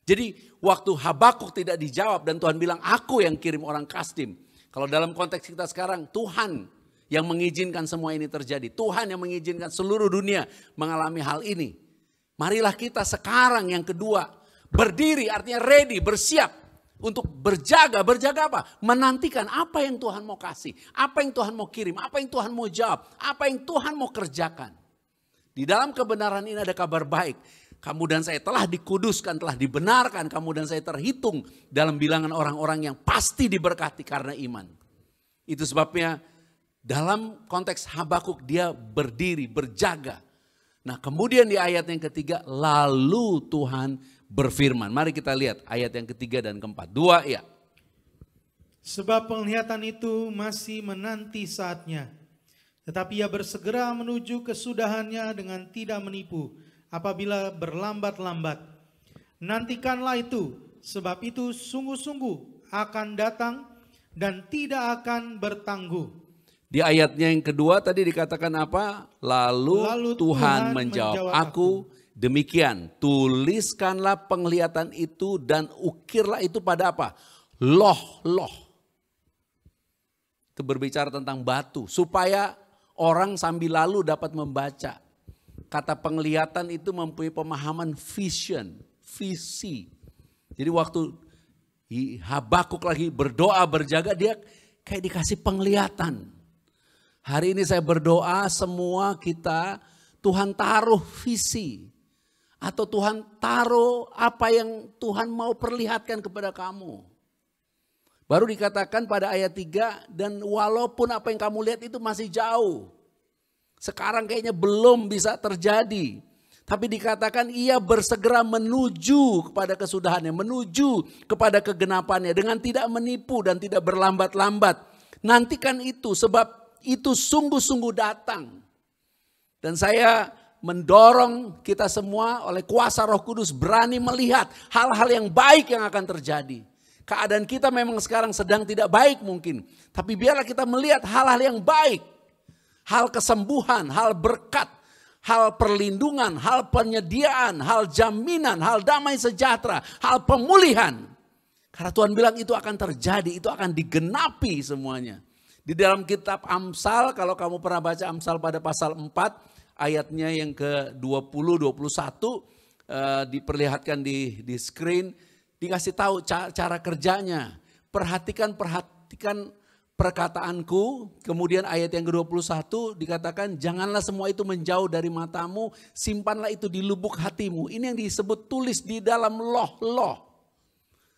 Jadi waktu Habakuk tidak dijawab dan Tuhan bilang aku yang kirim orang Kasdim. Kalau dalam konteks kita sekarang Tuhan yang mengizinkan semua ini terjadi. Tuhan yang mengizinkan seluruh dunia mengalami hal ini. Marilah kita sekarang yang kedua berdiri, artinya ready, bersiap. Untuk berjaga apa? Menantikan apa yang Tuhan mau kasih. Apa yang Tuhan mau kirim, apa yang Tuhan mau jawab. Apa yang Tuhan mau kerjakan. Di dalam kebenaran ini ada kabar baik. Kamu dan saya telah dikuduskan, telah dibenarkan. Kamu dan saya terhitung dalam bilangan orang-orang yang pasti diberkati karena iman. Itu sebabnya dalam konteks Habakuk dia berdiri, berjaga. Nah kemudian di ayat yang ketiga, lalu Tuhan berfirman. Mari kita lihat ayat yang ketiga dan keempat. Dua ya. Sebab penglihatan itu masih menanti saatnya. Tetapi ia bersegera menuju kesudahannya dengan tidak menipu. Apabila berlambat-lambat. Nantikanlah itu. Sebab itu sungguh-sungguh akan datang dan tidak akan bertangguh. Di ayatnya yang kedua tadi dikatakan apa? Lalu Tuhan menjawab aku. Demikian, tuliskanlah penglihatan itu dan ukirlah itu pada apa? Loh. Itu berbicara tentang batu. Supaya orang sambil lalu dapat membaca. Kata penglihatan itu mempunyai pemahaman vision, visi. Jadi waktu Habakuk lagi berdoa berjaga dia kayak dikasih penglihatan. Hari ini saya berdoa semua kita Tuhan taruh visi. Atau Tuhan taruh apa yang Tuhan mau perlihatkan kepada kamu. Baru dikatakan pada ayat 3, dan walaupun apa yang kamu lihat itu masih jauh. Sekarang kayaknya belum bisa terjadi. Tapi dikatakan ia bersegera menuju kepada kesudahannya. Menuju kepada kegenapannya dengan tidak menipu dan tidak berlambat-lambat. Nantikan itu sebab itu sungguh-sungguh datang. Dan saya mendorong kita semua oleh kuasa Roh Kudus berani melihat hal-hal yang baik yang akan terjadi. Keadaan kita memang sekarang sedang tidak baik mungkin. Tapi biarlah kita melihat hal-hal yang baik. Hal kesembuhan, hal berkat, hal perlindungan, hal penyediaan, hal jaminan, hal damai sejahtera, hal pemulihan. Karena Tuhan bilang itu akan terjadi, itu akan digenapi semuanya. Di dalam kitab Amsal, kalau kamu pernah baca Amsal pada pasal 4, ayatnya yang ke-20-21 diperlihatkan di screen, dikasih tahu cara kerjanya. Perhatikan perkataanku. Kemudian ayat yang ke-21 dikatakan janganlah semua itu menjauh dari matamu, simpanlah itu di lubuk hatimu. Ini yang disebut tulis di dalam loh.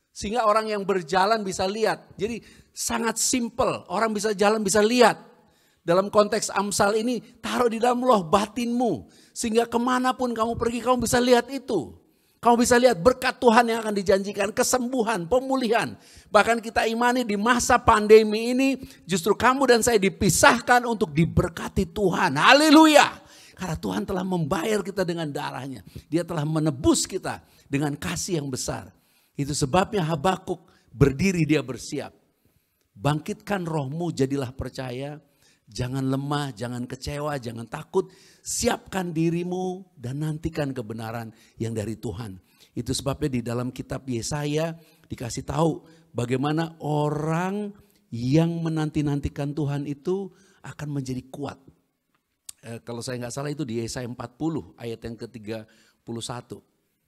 Sehingga orang yang berjalan bisa lihat. Jadi sangat simple, orang bisa jalan bisa lihat. Dalam konteks Amsal ini taruh di dalam loh batinmu. Sehingga kemanapun kamu pergi kamu bisa lihat itu. Kamu bisa lihat berkat Tuhan yang akan dijanjikan, kesembuhan, pemulihan. Bahkan kita imani di masa pandemi ini justru kamu dan saya dipisahkan untuk diberkati Tuhan. Haleluya. Karena Tuhan telah membayar kita dengan darahnya. Dia telah menebus kita dengan kasih yang besar. Itu sebabnya Habakuk berdiri dia bersiap. Bangkitkan rohmu jadilah percaya. Jangan lemah, jangan kecewa, jangan takut. Siapkan dirimu dan nantikan kebenaran yang dari Tuhan. Itu sebabnya di dalam kitab Yesaya dikasih tahu bagaimana orang yang menanti-nantikan Tuhan itu akan menjadi kuat. Kalau saya nggak salah itu di Yesaya 40 ayat yang ke-31.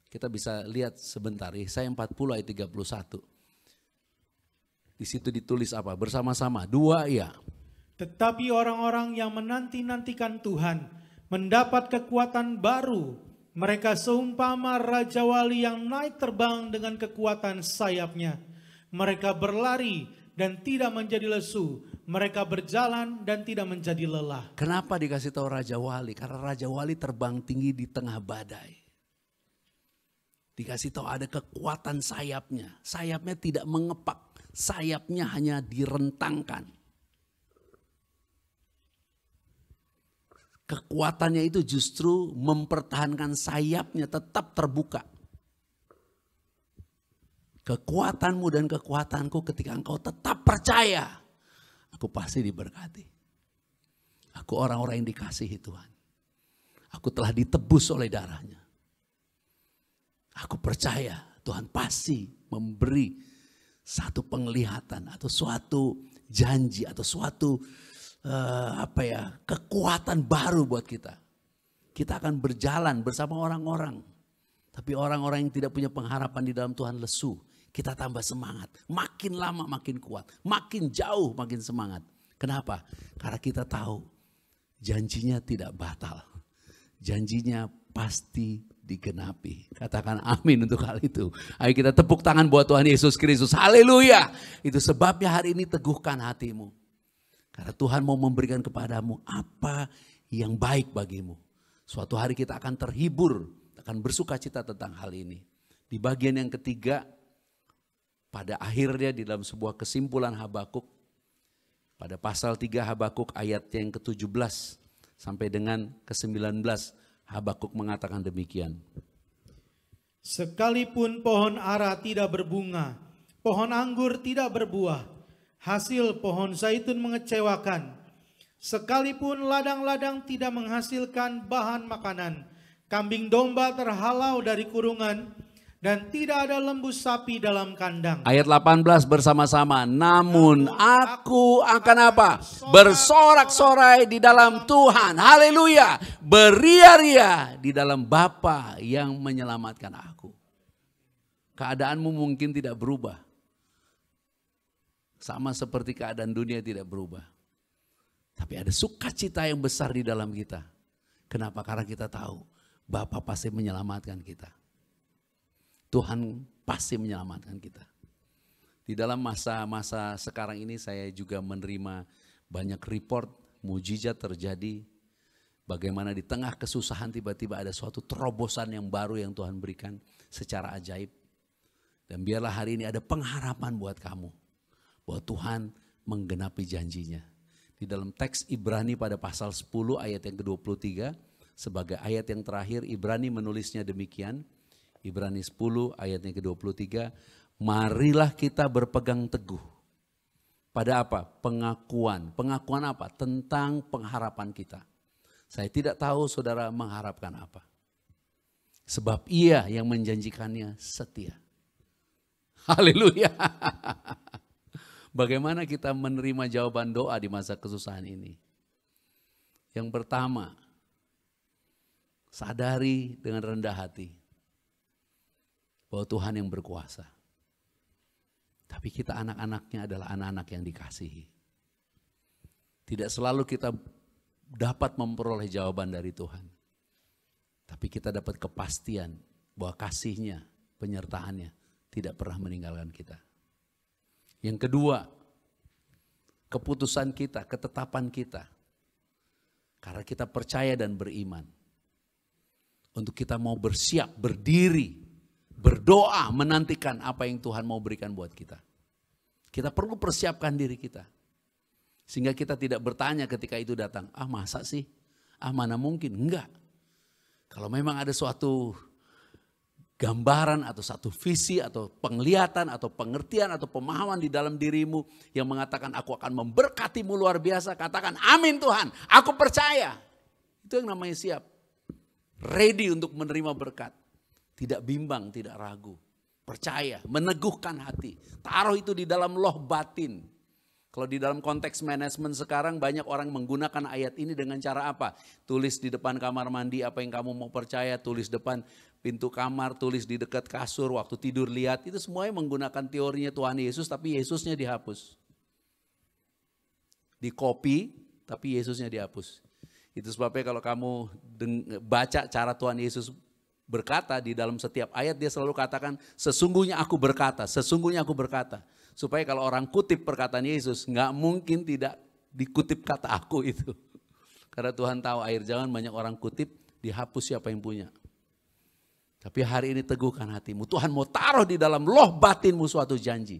Kita bisa lihat sebentar, Yesaya 40 ayat 31. Di situ ditulis apa? Bersama-sama, dua ya. Tetapi orang-orang yang menanti-nantikan Tuhan mendapat kekuatan baru. Mereka seumpama Raja Wali yang naik terbang dengan kekuatan sayapnya. Mereka berlari dan tidak menjadi lesu. Mereka berjalan dan tidak menjadi lelah. Kenapa dikasih tahu Raja Wali? Karena Raja Wali terbang tinggi di tengah badai. Dikasih tahu ada kekuatan sayapnya. Sayapnya tidak mengepak. Sayapnya hanya direntangkan. Kekuatannya itu justru mempertahankan sayapnya tetap terbuka. Kekuatanmu dan kekuatanku ketika engkau tetap percaya, aku pasti diberkati. Aku orang-orang yang dikasihi Tuhan. Aku telah ditebus oleh darahnya. Aku percaya Tuhan pasti memberi satu penglihatan atau suatu janji atau suatu kekuatan baru buat kita. Kita akan berjalan bersama orang-orang. Tapi orang-orang yang tidak punya pengharapan di dalam Tuhan lesu. Kita tambah semangat. Makin lama makin kuat. Makin jauh makin semangat. Kenapa? Karena kita tahu janjinya tidak batal. Janjinya pasti digenapi. Katakan amin untuk hal itu. Ayo kita tepuk tangan buat Tuhan Yesus Kristus. Haleluya. Itu sebabnya hari ini teguhkan hatimu. Karena Tuhan mau memberikan kepadamu apa yang baik bagimu. Suatu hari kita akan terhibur, akan bersuka cita tentang hal ini. Di bagian yang ketiga, pada akhirnya di dalam sebuah kesimpulan Habakuk, pada pasal 3 Habakuk ayat yang ke-17 sampai dengan ke-19, Habakuk mengatakan demikian. Sekalipun pohon ara tidak berbunga, pohon anggur tidak berbuah, hasil pohon zaitun mengecewakan. Sekalipun ladang-ladang tidak menghasilkan bahan makanan, kambing domba terhalau dari kurungan, dan tidak ada lembu sapi dalam kandang. Ayat 18 bersama-sama. Namun aku akan apa? Bersorak-sorai di dalam Tuhan. Haleluya. Beria-ria di dalam Bapa yang menyelamatkan aku. Keadaanmu mungkin tidak berubah. Sama seperti keadaan dunia tidak berubah. Tapi ada sukacita yang besar di dalam kita. Kenapa? Karena kita tahu Bapa pasti menyelamatkan kita. Tuhan pasti menyelamatkan kita. Di dalam masa-masa sekarang ini saya juga menerima banyak report mujizat terjadi. Bagaimana di tengah kesusahan tiba-tiba ada suatu terobosan yang baru yang Tuhan berikan secara ajaib. Dan biarlah hari ini ada pengharapan buat kamu. Bahwa Tuhan menggenapi janjinya. Di dalam teks Ibrani pada pasal 10 ayat yang ke-23. Sebagai ayat yang terakhir Ibrani menulisnya demikian. Ibrani 10 ayat yang ke-23. Marilah kita berpegang teguh. Pada apa? Pengakuan. Pengakuan apa? Tentang pengharapan kita. Saya tidak tahu saudara mengharapkan apa. Sebab Ia yang menjanjikannya setia. Haleluya. Bagaimana kita menerima jawaban doa di masa kesusahan ini? Yang pertama, sadari dengan rendah hati bahwa Tuhan yang berkuasa. Tapi kita anak-anaknya adalah anak-anak yang dikasihi. Tidak selalu kita dapat memperoleh jawaban dari Tuhan. Tapi kita dapat kepastian bahwa kasih-Nya, penyertaan-Nya tidak pernah meninggalkan kita. Yang kedua, keputusan kita, ketetapan kita. Karena kita percaya dan beriman. Untuk kita mau bersiap, berdiri, berdoa, menantikan apa yang Tuhan mau berikan buat kita. Kita perlu persiapkan diri kita. Sehingga kita tidak bertanya ketika itu datang, masa sih? Mana mungkin? Enggak. Kalau memang ada suatu gambaran atau satu visi atau penglihatan atau pengertian atau pemahaman di dalam dirimu yang mengatakan aku akan memberkatimu luar biasa, katakan amin Tuhan, aku percaya. Itu yang namanya siap. Ready untuk menerima berkat. Tidak bimbang, tidak ragu. Percaya, meneguhkan hati. Taruh itu di dalam loh batin. Kalau di dalam konteks manajemen sekarang banyak orang menggunakan ayat ini dengan cara apa? Tulis di depan kamar mandi apa yang kamu mau percaya, tulis depan pintu kamar, tulis di dekat kasur, waktu tidur lihat. Itu semuanya menggunakan teorinya Tuhan Yesus tapi Yesusnya dihapus. Di copy, tapi Yesusnya dihapus. Itu sebabnya kalau kamu baca cara Tuhan Yesus berkata di dalam setiap ayat, dia selalu katakan, sesungguhnya aku berkata, sesungguhnya aku berkata. Supaya kalau orang kutip perkataan Yesus, nggak mungkin tidak dikutip kata aku itu. Karena Tuhan tahu akhir zaman banyak orang kutip, dihapus siapa yang punya. Tapi hari ini teguhkan hatimu. Tuhan mau taruh di dalam loh batinmu suatu janji.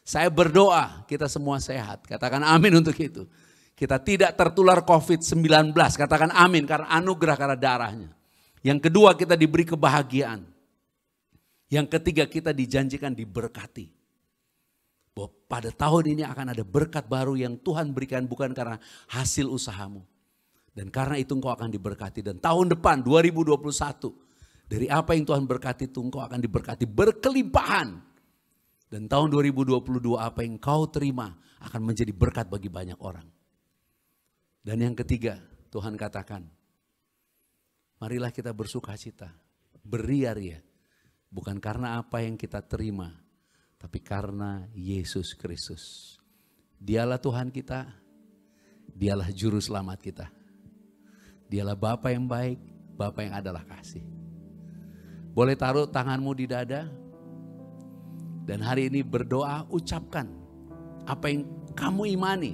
Saya berdoa kita semua sehat. Katakan amin untuk itu. Kita tidak tertular COVID-19. Katakan amin karena anugerah, karena darahnya. Yang kedua, kita diberi kebahagiaan. Yang ketiga, kita dijanjikan diberkati. Bahwa pada tahun ini akan ada berkat baru yang Tuhan berikan bukan karena hasil usahamu. Dan karena itu engkau akan diberkati. Dan tahun depan 2021, dari apa yang Tuhan berkati itu engkau akan diberkati berkelimpahan. Dan tahun 2022 apa yang kau terima akan menjadi berkat bagi banyak orang. Dan yang ketiga, Tuhan katakan, marilah kita bersuka cita, beria-ria. Bukan karena apa yang kita terima, tapi karena Yesus Kristus. Dialah Tuhan kita, dialah juru selamat kita. Dialah Bapa yang baik, Bapa yang adalah kasih. Boleh taruh tanganmu di dada. Dan hari ini berdoa, ucapkan apa yang kamu imani.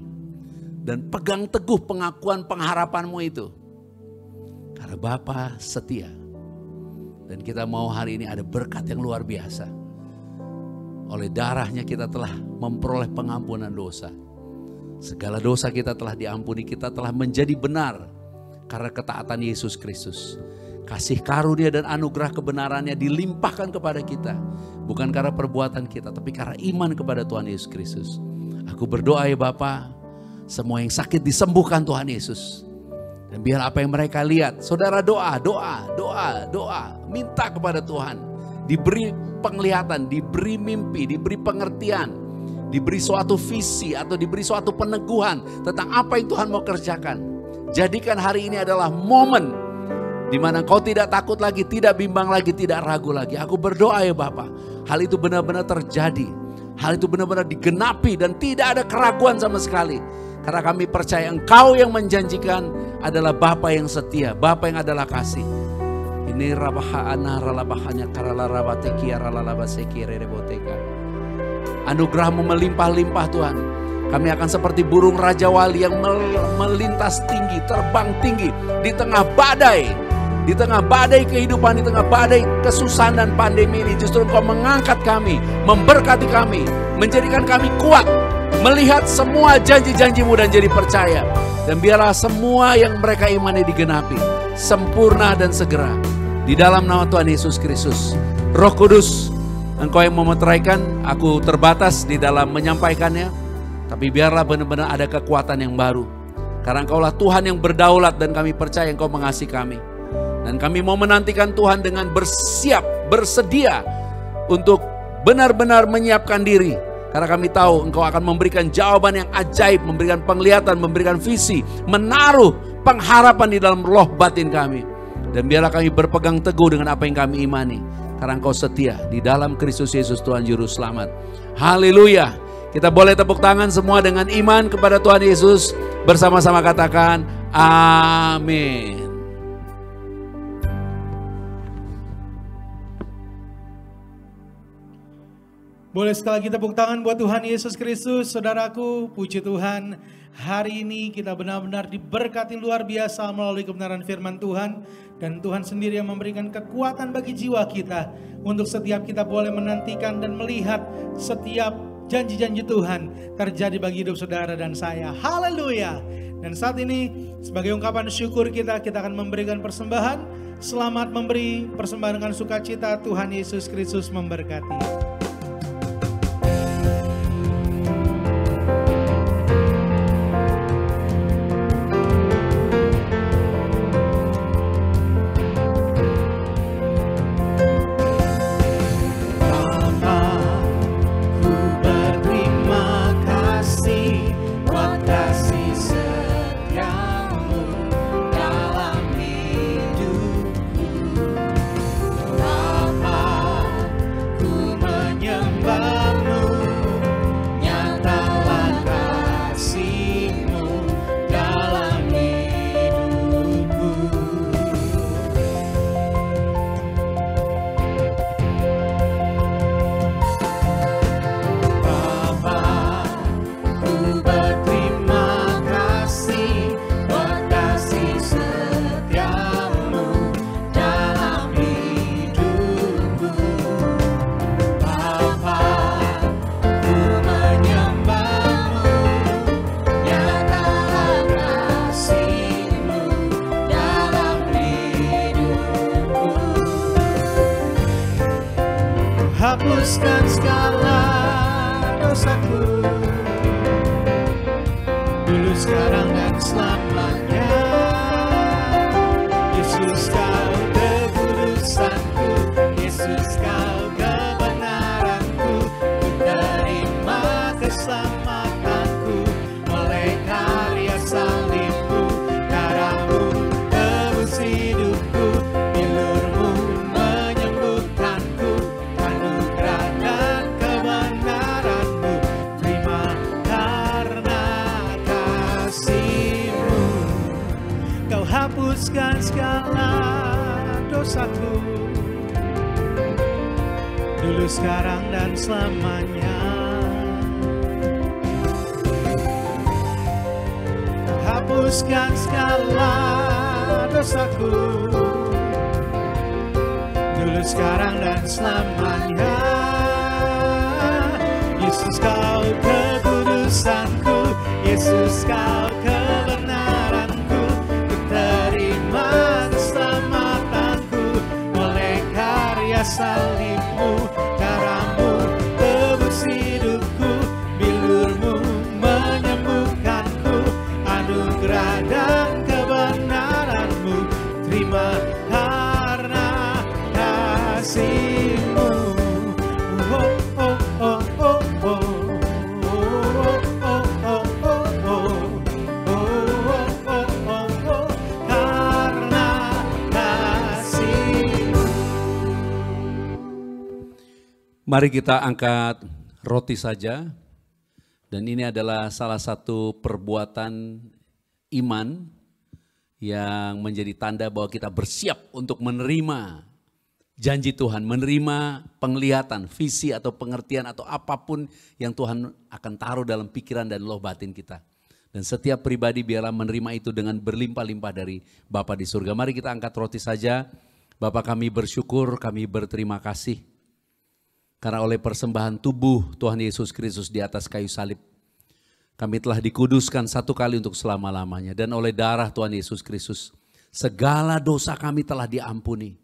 Dan pegang teguh pengakuan pengharapanmu itu. Karena Bapa setia. Dan kita mau hari ini ada berkat yang luar biasa. Oleh darahnya kita telah memperoleh pengampunan dosa. Segala dosa kita telah diampuni, kita telah menjadi benar. Karena ketaatan Yesus Kristus. Kasih karunia dan anugerah kebenarannya dilimpahkan kepada kita. Bukan karena perbuatan kita, tapi karena iman kepada Tuhan Yesus Kristus. Aku berdoa ya Bapa, semua yang sakit disembuhkan Tuhan Yesus. Dan biar apa yang mereka lihat, saudara doa. Minta kepada Tuhan. Diberi penglihatan, diberi mimpi, diberi pengertian. Diberi suatu visi atau diberi suatu peneguhan tentang apa yang Tuhan mau kerjakan. Jadikan hari ini adalah momen di mana kau tidak takut lagi, tidak bimbang lagi, tidak ragu lagi. Aku berdoa ya Bapa, hal itu benar-benar terjadi. Hal itu benar-benar digenapi dan tidak ada keraguan sama sekali. Karena kami percaya Engkau yang menjanjikan adalah Bapa yang setia, Bapa yang adalah kasih. Ini rabahana ralabahanya karalabatekia ralalabasekia reboteka. Anugerahmu melimpah-limpah Tuhan. Kami akan seperti burung Raja Wali yang melintas tinggi, terbang tinggi di tengah badai. Di tengah badai kehidupan, di tengah badai kesusahan dan pandemi ini, justru Engkau mengangkat kami, memberkati kami, menjadikan kami kuat, melihat semua janji-janji-Mu dan jadi percaya. Dan biarlah semua yang mereka imani digenapi, sempurna dan segera. Di dalam nama Tuhan Yesus Kristus. Roh Kudus, Engkau yang memeteraikan, aku terbatas di dalam menyampaikannya. Tapi biarlah benar-benar ada kekuatan yang baru. Karena Engkaulah Tuhan yang berdaulat dan kami percaya Engkau mengasihi kami. Dan kami mau menantikan Tuhan dengan bersiap, bersedia untuk benar-benar menyiapkan diri. Karena kami tahu Engkau akan memberikan jawaban yang ajaib, memberikan penglihatan, memberikan visi, menaruh pengharapan di dalam roh batin kami. Dan biarlah kami berpegang teguh dengan apa yang kami imani. Karena Engkau setia di dalam Kristus Yesus Tuhan Juru Selamat. Haleluya. Kita boleh tepuk tangan semua dengan iman kepada Tuhan Yesus. Bersama-sama katakan amin. Boleh sekali lagi tepuk tangan buat Tuhan Yesus Kristus. Saudaraku, puji Tuhan. Hari ini kita benar-benar diberkati luar biasa melalui kebenaran firman Tuhan. Dan Tuhan sendiri yang memberikan kekuatan bagi jiwa kita. Untuk setiap kita boleh menantikan dan melihat setiap janji-janji Tuhan terjadi bagi hidup saudara dan saya. Haleluya. Dan saat ini sebagai ungkapan syukur kita akan memberikan persembahan. Selamat memberi persembahan dengan sukacita. Tuhan Yesus Kristus memberkati. Ku hapuskan segala dosaku, dulu sekarang dan selamanya. Yesus kau kekudusanku, Yesus kau kebenaranku, ku terima keselamatanku oleh karya salibmu, darahmu tebus hidupku, bilurmu menyembuhkanku, anugerah dan kebenaranmu, terima karena kasihmu. Kau hapuskan segala dosaku, dulu sekarang dan selamanya. Kau hapuskan segala dosaku, dulu sekarang dan selamanya. Yesus kau kekudusanku, Yesus kau kebenaranku, ku terima keselamatanku oleh karya salibmu, darahmu tebus hidupku, bilurmu menyembuhkanku, anugerah dan kebenaranmu, terima karena kasihmu. Karena kasihmu. Mari kita angkat roti saja. Dan ini adalah salah satu perbuatan iman yang menjadi tanda bahwa kita bersiap untuk menerima janji Tuhan, menerima penglihatan, visi atau pengertian atau apapun yang Tuhan akan taruh dalam pikiran dan loh batin kita. Dan setiap pribadi biarlah menerima itu dengan berlimpah-limpah dari Bapa di surga. Mari kita angkat roti saja. Bapa, kami bersyukur, kami berterima kasih. Karena oleh persembahan tubuh Tuhan Yesus Kristus di atas kayu salib, kami telah dikuduskan satu kali untuk selama-lamanya. Dan oleh darah Tuhan Yesus Kristus, segala dosa kami telah diampuni.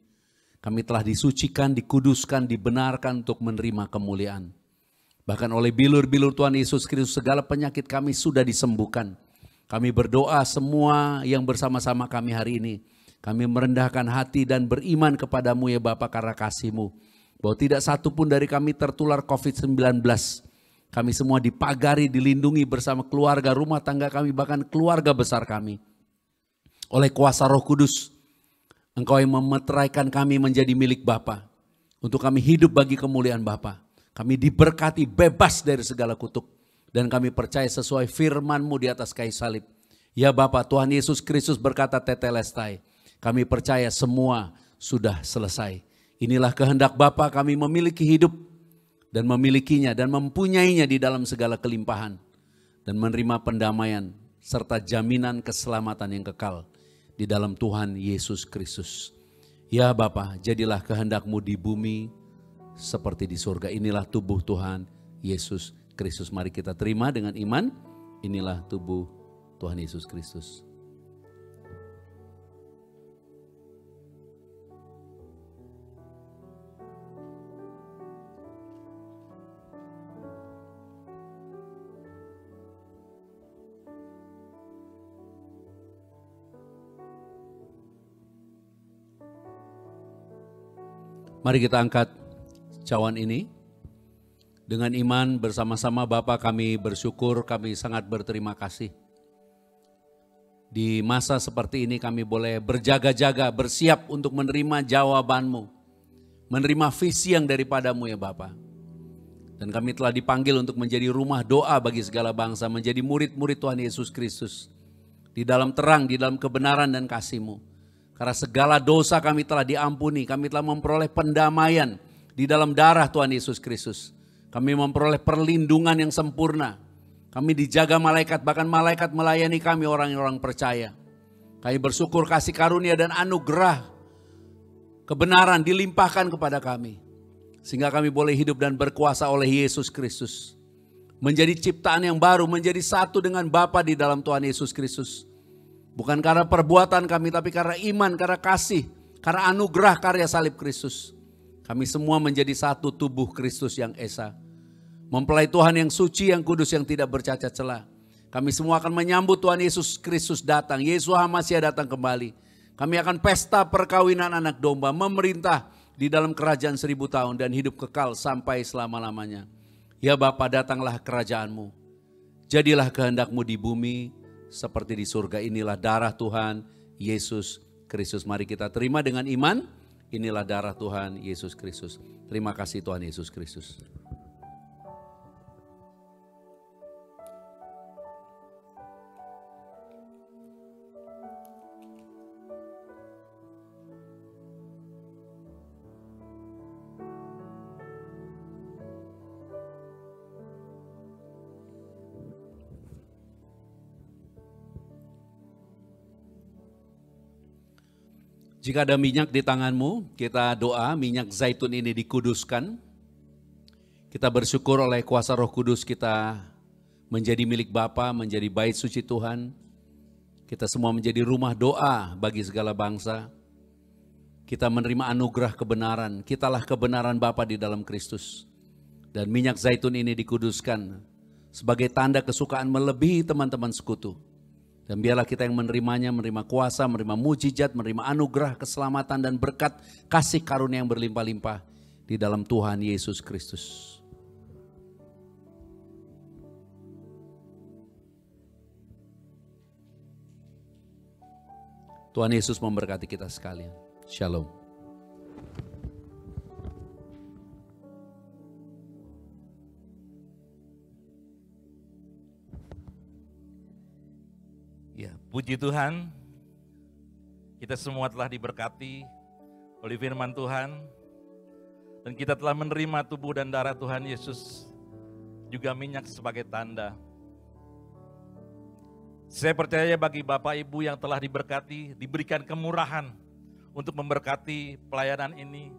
Kami telah disucikan, dikuduskan, dibenarkan untuk menerima kemuliaan. Bahkan oleh bilur-bilur Tuhan Yesus Kristus, segala penyakit kami sudah disembuhkan. Kami berdoa semua yang bersama-sama kami hari ini. Kami merendahkan hati dan beriman kepadamu ya Bapa karena kasih-Mu. Bahwa tidak satu pun dari kami tertular COVID-19. Kami semua dipagari, dilindungi bersama keluarga, rumah tangga kami, bahkan keluarga besar kami. Oleh kuasa Roh Kudus, Engkau yang memeteraikan kami menjadi milik Bapa. Untuk kami hidup bagi kemuliaan Bapa. Kami diberkati bebas dari segala kutuk. Dan kami percaya sesuai firman-Mu di atas kayu salib. Ya Bapa, Tuhan Yesus Kristus berkata tetelestai. Kami percaya semua sudah selesai. Inilah kehendak Bapa, kami memiliki hidup. Dan memilikinya dan mempunyainya di dalam segala kelimpahan. Dan menerima pendamaian serta jaminan keselamatan yang kekal. Di dalam Tuhan Yesus Kristus. Ya Bapa, jadilah kehendak-Mu di bumi seperti di surga. Inilah tubuh Tuhan Yesus Kristus. Mari kita terima dengan iman. Inilah tubuh Tuhan Yesus Kristus. Mari kita angkat cawan ini. Dengan iman bersama-sama Bapa kami bersyukur, kami sangat berterima kasih. Di masa seperti ini kami boleh berjaga-jaga, bersiap untuk menerima jawaban-Mu. Menerima visi yang daripada-Mu ya Bapa. Dan kami telah dipanggil untuk menjadi rumah doa bagi segala bangsa, menjadi murid-murid Tuhan Yesus Kristus. Di dalam terang, di dalam kebenaran dan kasih-Mu. Karena segala dosa kami telah diampuni, kami telah memperoleh pendamaian di dalam darah Tuhan Yesus Kristus. Kami memperoleh perlindungan yang sempurna. Kami dijaga malaikat, bahkan malaikat melayani kami orang-orang percaya. Kami bersyukur kasih karunia dan anugerah kebenaran dilimpahkan kepada kami. Sehingga kami boleh hidup dan berkuasa oleh Yesus Kristus. Menjadi ciptaan yang baru, menjadi satu dengan Bapa di dalam Tuhan Yesus Kristus. Bukan karena perbuatan kami, tapi karena iman, karena kasih, karena anugerah karya salib Kristus. Kami semua menjadi satu tubuh Kristus yang esa. Mempelai Tuhan yang suci, yang kudus, yang tidak bercacat celah. Kami semua akan menyambut Tuhan Yesus Kristus datang. Yesus HaMasiah datang kembali. Kami akan pesta perkawinan anak domba, memerintah di dalam kerajaan 1000 tahun dan hidup kekal sampai selama-lamanya. Ya Bapa, datanglah kerajaan-Mu. Jadilah kehendak-Mu di bumi seperti di surga. Inilah darah Tuhan Yesus Kristus. Mari kita terima dengan iman. Inilah darah Tuhan Yesus Kristus. Terima kasih Tuhan Yesus Kristus. Jika ada minyak di tanganmu, kita doa minyak zaitun ini dikuduskan. Kita bersyukur oleh kuasa Roh Kudus kita menjadi milik Bapa, menjadi bait suci Tuhan. Kita semua menjadi rumah doa bagi segala bangsa. Kita menerima anugerah kebenaran. Kitalah kebenaran Bapa di dalam Kristus. Dan minyak zaitun ini dikuduskan sebagai tanda kesukaan melebihi teman-teman sekutu. Dan biarlah kita yang menerimanya, menerima kuasa, menerima mujizat, menerima anugerah, keselamatan dan berkat kasih karunia yang berlimpah-limpah di dalam Tuhan Yesus Kristus. Tuhan Yesus memberkati kita sekalian. Shalom. Ya, puji Tuhan, kita semua telah diberkati oleh firman Tuhan, dan kita telah menerima tubuh dan darah Tuhan Yesus, juga minyak sebagai tanda. Saya percaya bagi Bapak Ibu yang telah diberkati, diberikan kemurahan untuk memberkati pelayanan ini,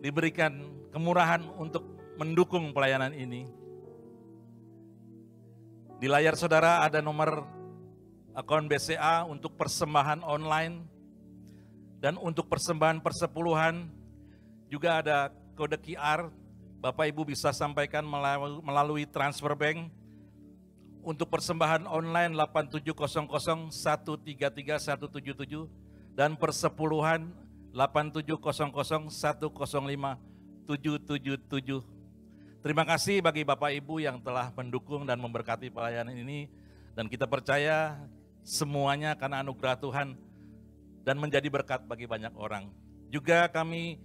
diberikan kemurahan untuk mendukung pelayanan ini. Di layar saudara ada nomor akun BCA untuk persembahan online, dan untuk persembahan persepuluhan juga ada kode QR. Bapak Ibu bisa sampaikan melalui transfer bank. Untuk persembahan online 8700133177 dan persepuluhan 8700105777. Terima kasih bagi Bapak Ibu yang telah mendukung dan memberkati pelayanan ini, dan kita percaya semuanya karena anugerah Tuhan dan menjadi berkat bagi banyak orang. Juga kami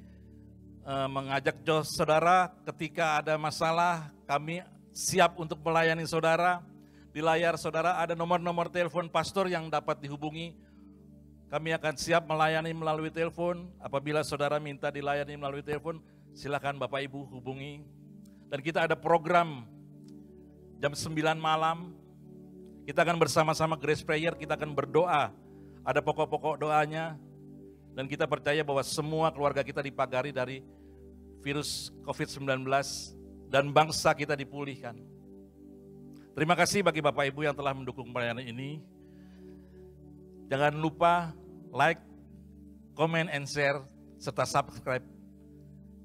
mengajak saudara, ketika ada masalah kami siap untuk melayani saudara. Di layar saudara ada nomor-nomor telepon pastor yang dapat dihubungi. Kami akan siap melayani melalui telepon. Apabila saudara minta dilayani melalui telepon, silakan Bapak Ibu hubungi. Dan kita ada program jam 9 malam. Kita akan bersama-sama Grace Prayer, kita akan berdoa. Ada pokok-pokok doanya. Dan kita percaya bahwa semua keluarga kita dipagari dari virus COVID-19 dan bangsa kita dipulihkan. Terima kasih bagi Bapak Ibu yang telah mendukung pelayanan ini. Jangan lupa like, comment, and share, serta subscribe,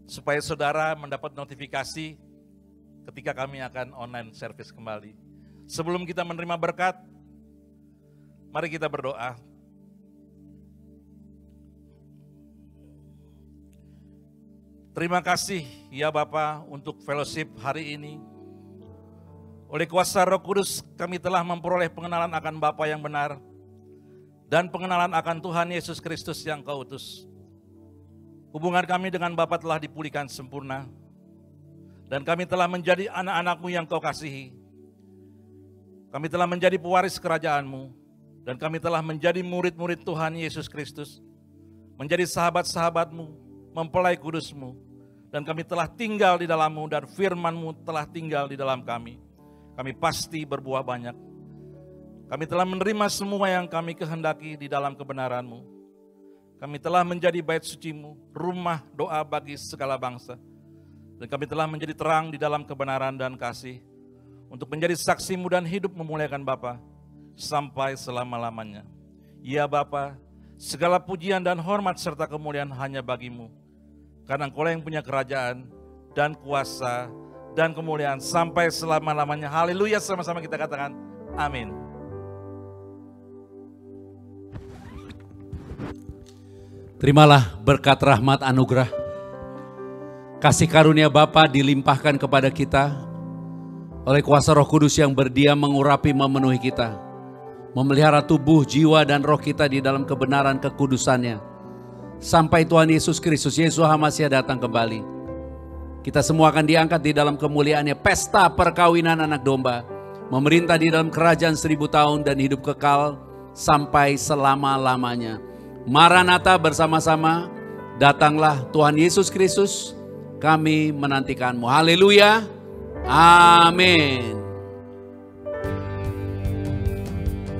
supaya saudara mendapat notifikasi ketika kami akan online service kembali. Sebelum kita menerima berkat, mari kita berdoa. Terima kasih ya Bapa untuk fellowship hari ini. Oleh kuasa Roh Kudus kami telah memperoleh pengenalan akan Bapa yang benar dan pengenalan akan Tuhan Yesus Kristus yang Kau utus. Hubungan kami dengan Bapa telah dipulihkan sempurna dan kami telah menjadi anak-anak-Mu yang Kau kasihi. Kami telah menjadi pewaris kerajaan-Mu dan kami telah menjadi murid-murid Tuhan Yesus Kristus, menjadi sahabat-sahabat-Mu, mempelai kudus-Mu, dan kami telah tinggal di dalam-Mu dan firman-Mu telah tinggal di dalam kami. Kami pasti berbuah banyak. Kami telah menerima semua yang kami kehendaki di dalam kebenaran-Mu. Kami telah menjadi bait suci-Mu, rumah doa bagi segala bangsa. Dan kami telah menjadi terang di dalam kebenaran dan kasih, untuk menjadi saksi-Mu dan hidup memuliakan Bapa sampai selama-lamanya. Ya Bapa, segala pujian dan hormat serta kemuliaan hanya bagi-Mu. Karena Engkau yang punya kerajaan dan kuasa dan kemuliaan sampai selama-lamanya. Haleluya, sama-sama kita katakan amin. Terimalah berkat rahmat anugerah. Kasih karunia Bapa dilimpahkan kepada kita oleh kuasa Roh Kudus yang berdiam mengurapi memenuhi kita. Memelihara tubuh, jiwa, dan roh kita di dalam kebenaran kekudusannya. Sampai Tuhan Yesus Kristus, Yesus HaMasiah datang kembali. Kita semua akan diangkat di dalam kemuliaannya. Pesta perkawinan anak domba. Memerintah di dalam kerajaan 1000 tahun dan hidup kekal sampai selama-lamanya. Maranatha bersama-sama, datanglah Tuhan Yesus Kristus. Kami menantikanmu. Haleluya. Amin.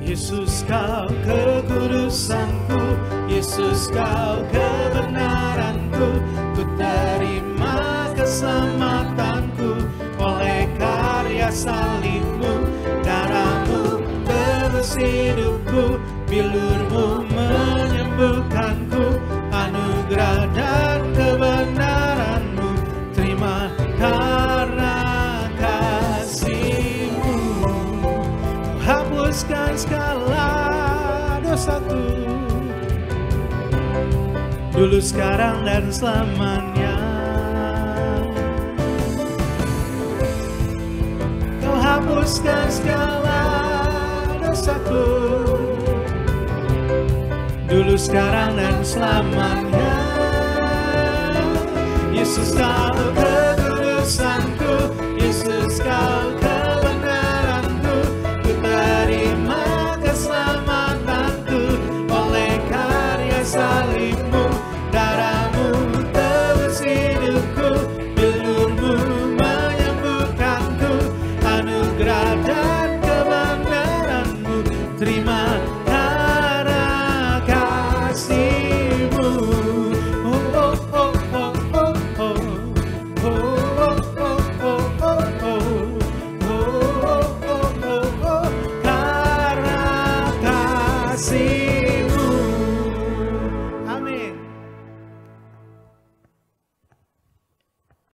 Yesus kau kekudusanku, Yesus kau kebenaranku, ku terima keselamatanku oleh karya salibmu, darahmu tebus hidupku, bilurmu menyembuhkanku, anugerah dan kebenaranmu, terima karena kasihmu. Hapuskan segala dosaku, dulu, sekarang, dan selamanya. Kau hapuskan segala dosaku, dulu, sekarang, dan selamanya. Yesus kau